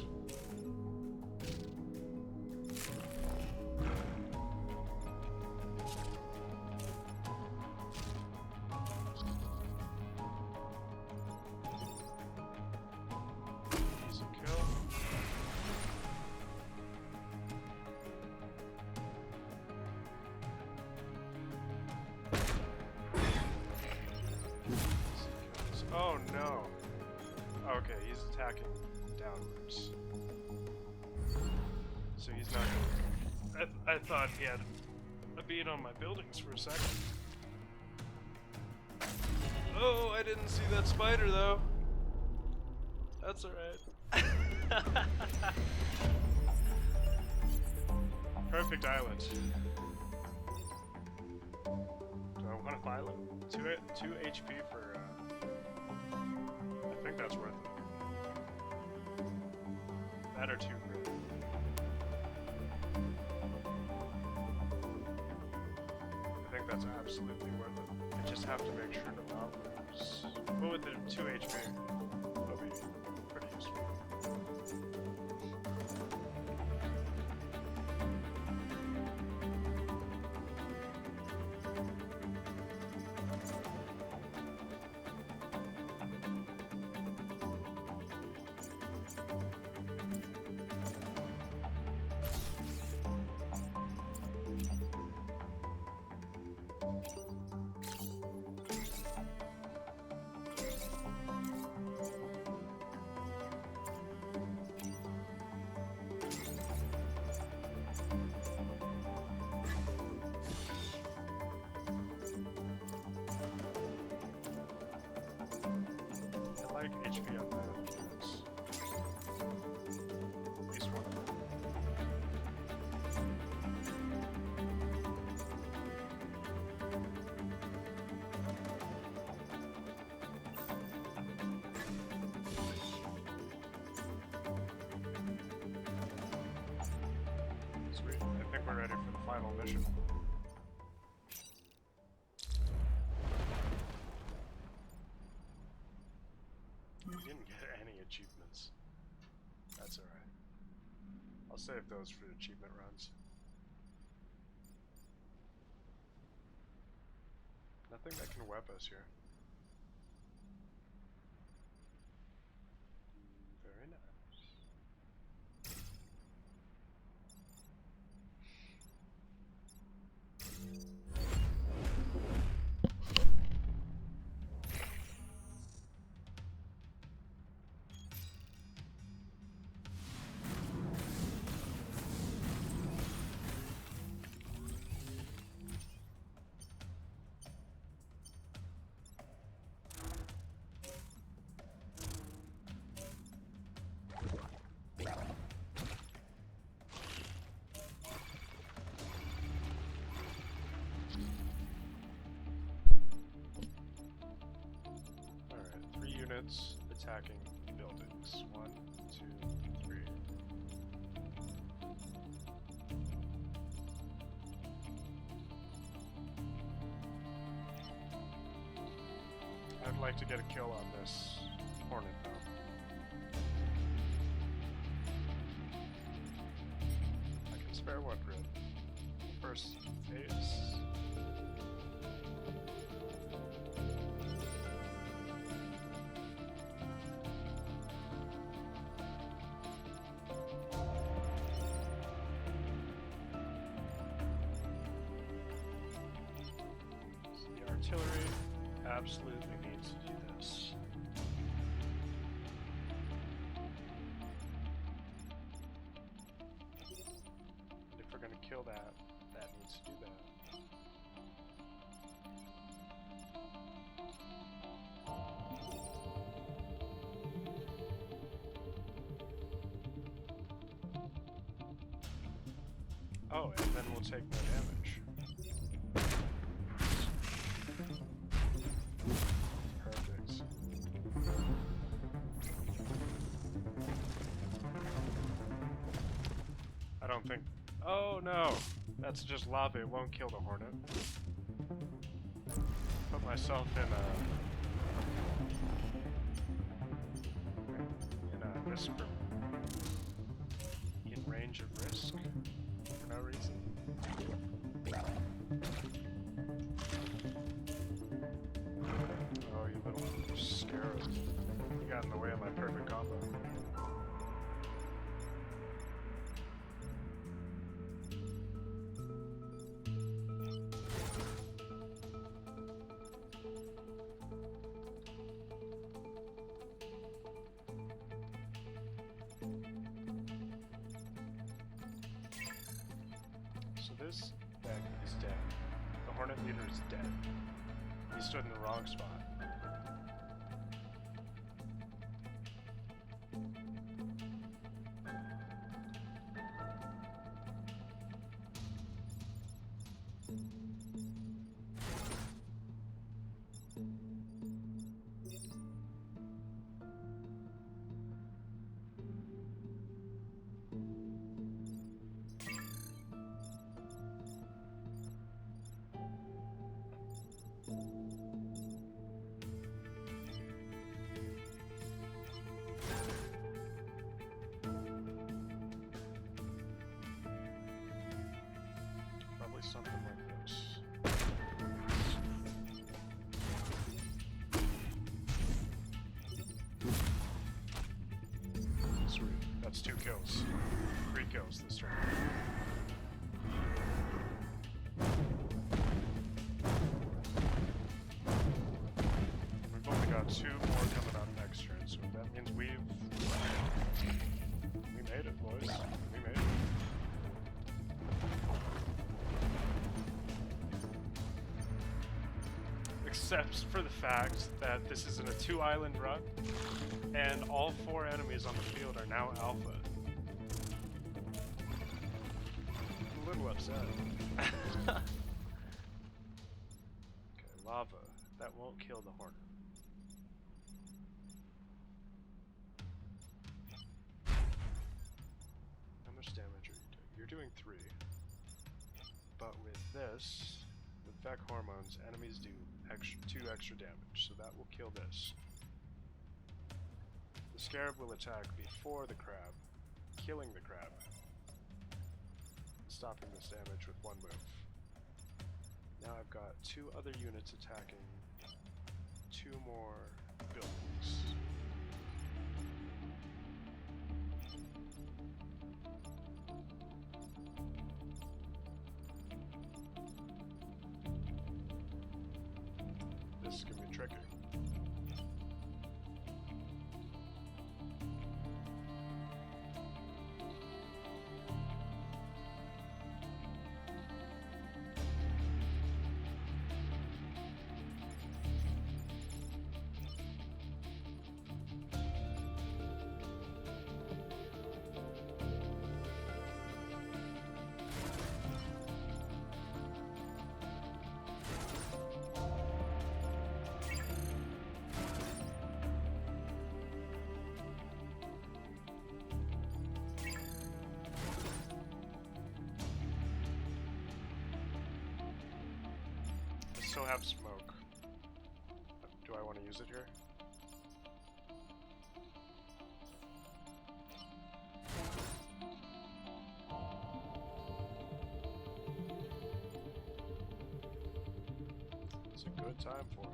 Easy kill. Oh no. Okay, he's attacking downwards. So he's not gonna... I thought he had a bead on my buildings for a second. Oh, I didn't see that spider though. That's alright. Perfect island. Do I want to file it? 2 HP for, I think that's worth it. That or 2 grid. I think that's absolutely worth it. I just have to make sure to not lose. But with the 2 HP, that'll be pretty useful. I like HP on that units. At least one of them. Sweet. I think we're ready for the final mission. Didn't get any achievements. That's alright. I'll save those for the achievement runs. Nothing that can web us here. Very nice. Units attacking buildings. 1, 2, 3. I'd like to get a kill on this Hornet though. I can spare 1 grid. First phase. Artillery absolutely needs to do this. And if we're going to kill that, that needs to do that. Oh, and then we'll take no damage. Perfect. I don't think... Oh no! That's just lava, it won't kill the Hornet. put myself in a whisper in range of risk for no reason. Oh, you little scarab. You got in the way of my perfect combo. This deck is dead. The Hornet leader is dead. He stood in the wrong spot. Something like this. Sweet. That's 2 kills. 3 kills this turn. We've only got 2 more coming up next turn, so that means we made it, boys. We made it. Except for the fact that this is in a 2-island run, and all 4 enemies on the field are now alpha. I'm a little upset. Okay, lava. That won't kill the Hornet. How much damage are you doing? You're doing 3. But with this, with Vec Hormones, enemies do 2 extra damage, so that will kill this. The Scarab will attack before the crab, killing the crab, stopping this damage with 1 move. Now I've got 2 other units attacking 2 more buildings. This is gonna be tricky. I still have smoke. Do I want to use it here? It's a good time for it.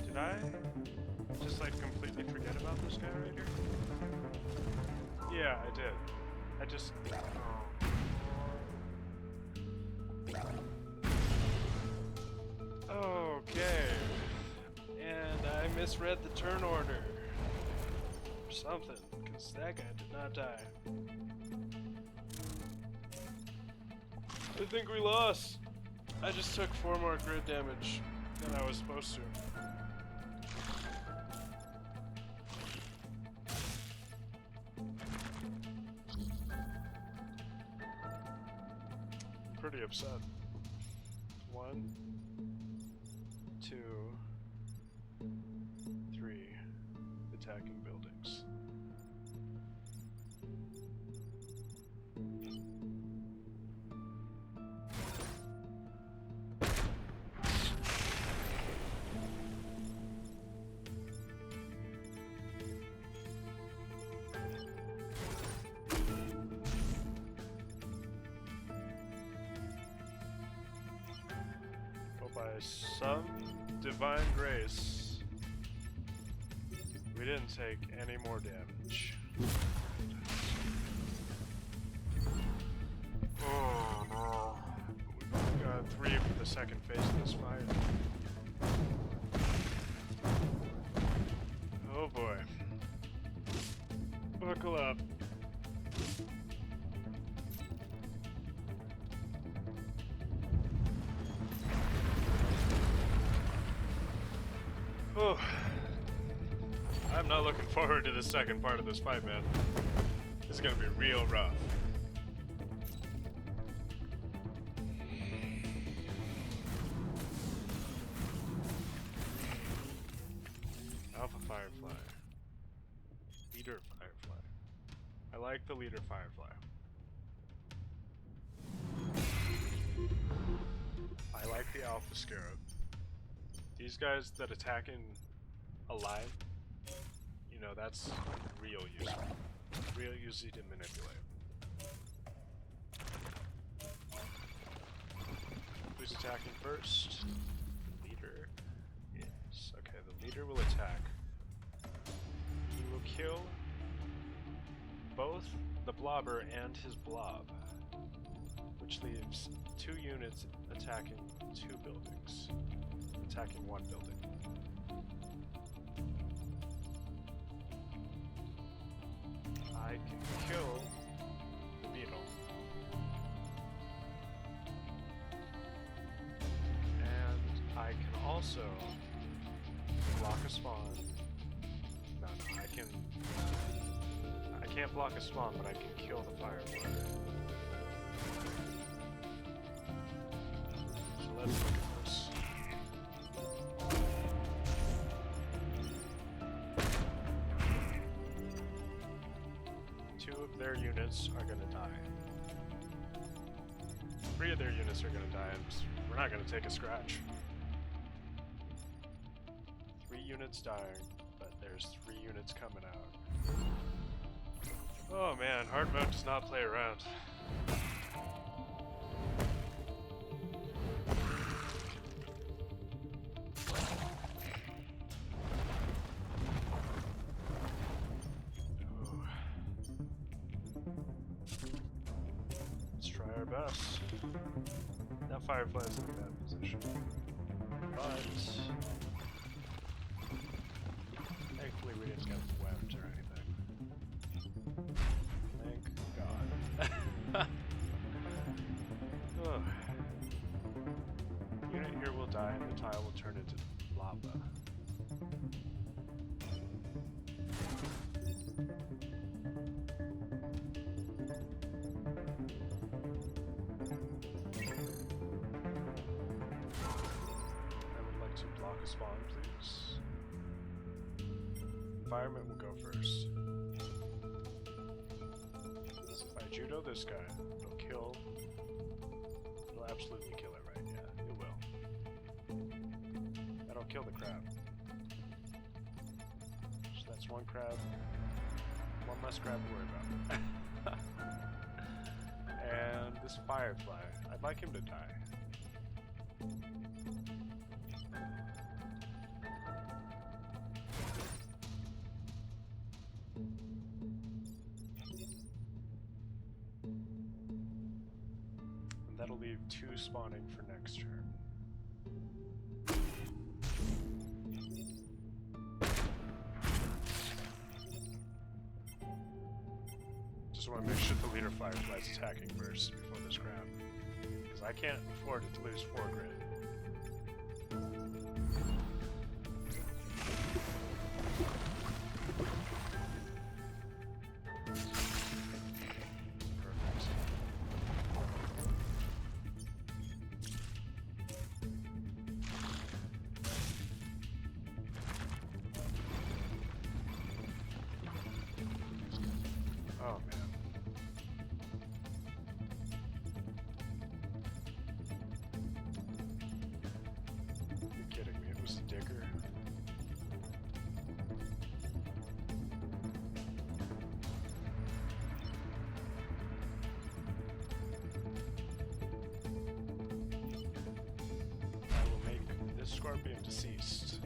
Did I just like completely forget about this guy right here? Yeah, I did. I just... Oh. Okay. And I misread the turn order. Or something, because that guy did not die. I think we lost. I just took 4 more grid damage than I was supposed to. I'm pretty upset. 1, 2, 3 attacking buildings. By some divine grace, we didn't take any more damage. Oh no. We've only got 3 for the second phase of this fight. Oh boy. Buckle up. Oh, I'm not looking forward to the second part of this fight, man. This is gonna be real rough. Alpha Firefly. Leader Firefly. I like the Leader Firefly. I like the Alpha Scarab. These guys that attack in a line, you know, that's real useful. Real easy to manipulate. Who's attacking first? The leader is... Okay, the leader will attack. He will kill both the blobber and his blob, which leaves 2 units attacking 2 buildings. Attacking 1 building. I can kill the beetle. And I can also block a spawn. No, I can't block a spawn, but I can kill the firefly. So let's look at this. Their units are gonna die. 3 of their units are gonna die, and we're not gonna take a scratch. 3 units dying, but there's 3 units coming out. Oh man, hard mode does not play around. Best. That firefly's in a bad position. But thankfully we didn't get webbed or anything. Thank God. Oh. Unit here will die and the tile will turn into lava. Spawn, please. Environment will go first. So if I judo this guy, it'll kill. It'll absolutely kill it, right? Yeah, it will. That'll kill the crab. So that's 1 crab. 1 less crab to worry about. And this firefly, I'd like him to die. That'll leave 2 spawning for next turn. Just want to make sure the leader firefly's attacking first before this crab. I can't afford to lose 4 grand. Oh man. You're kidding me, it was the digger. I will make this scorpion deceased.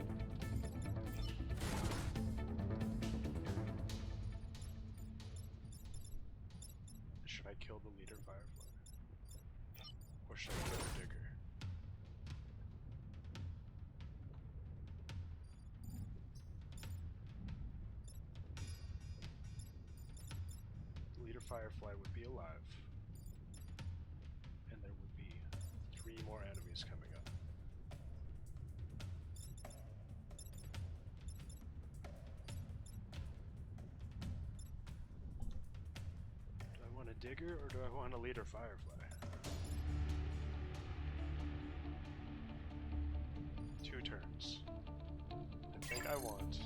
Should I kill the leader firefly? Or should I kill the digger? The leader firefly would be alive. And there would be 3 more enemies coming up. Do I want a digger or do I want a leader firefly? 2 turns. I think I want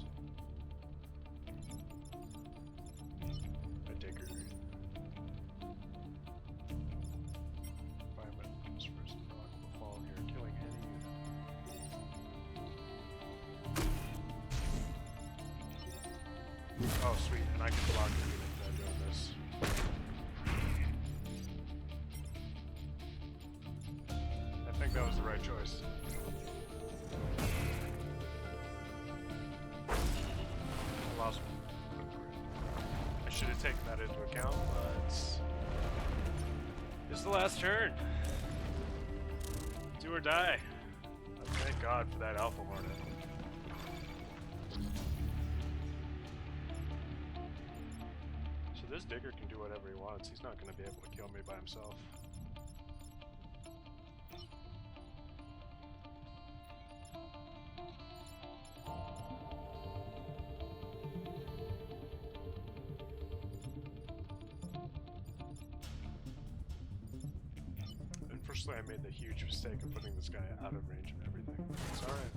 a digger. Environment comes first. Rock will fall here, killing any unit. Oh sweet, and I can block the unit by doing this. I think that was the right choice. I lost one. I should have taken that into account, but it's the last turn. Do or die. Thank God for that Alpha Hornet. So this digger can do whatever he wants. He's not going to be able to kill me by himself. Unfortunately, I made the huge mistake of putting this guy out of range of everything. It's alright.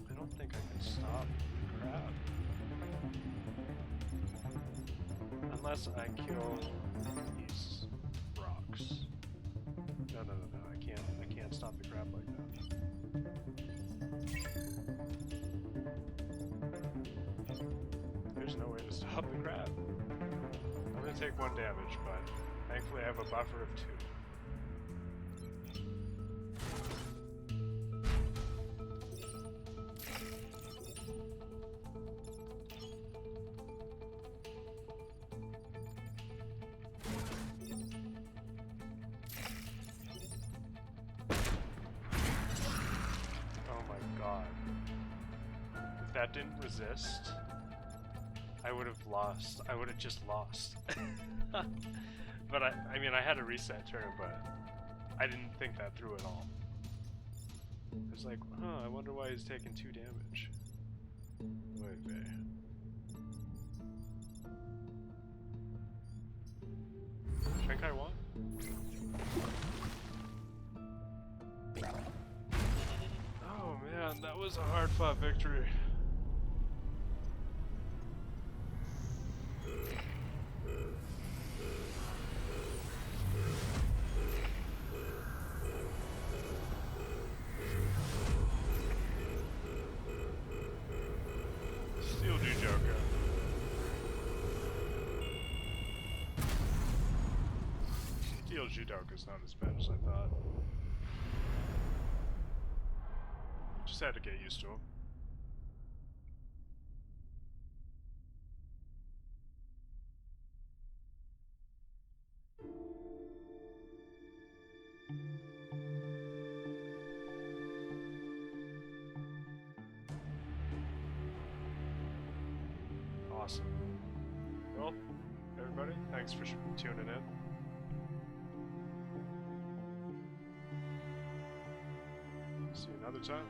I don't think I can stop the crab. Unless I kill these rocks. No, I can't stop the crab like that. There's no way to stop the crab. I'm gonna take 1 damage, but thankfully I have a buffer of 2. If that didn't resist, I would have lost. I would have just lost. But I mean, I had a reset turn, but I didn't think that through at all. I was like, huh, I wonder why he's taking 2 damage. Wait, I think I won. Oh man, that was a hard-fought victory. Steel Jujoka. Steel Judoka's not as bad as I thought. Just had to get used to him. Awesome. Well, everybody, thanks for tuning in. See you another time.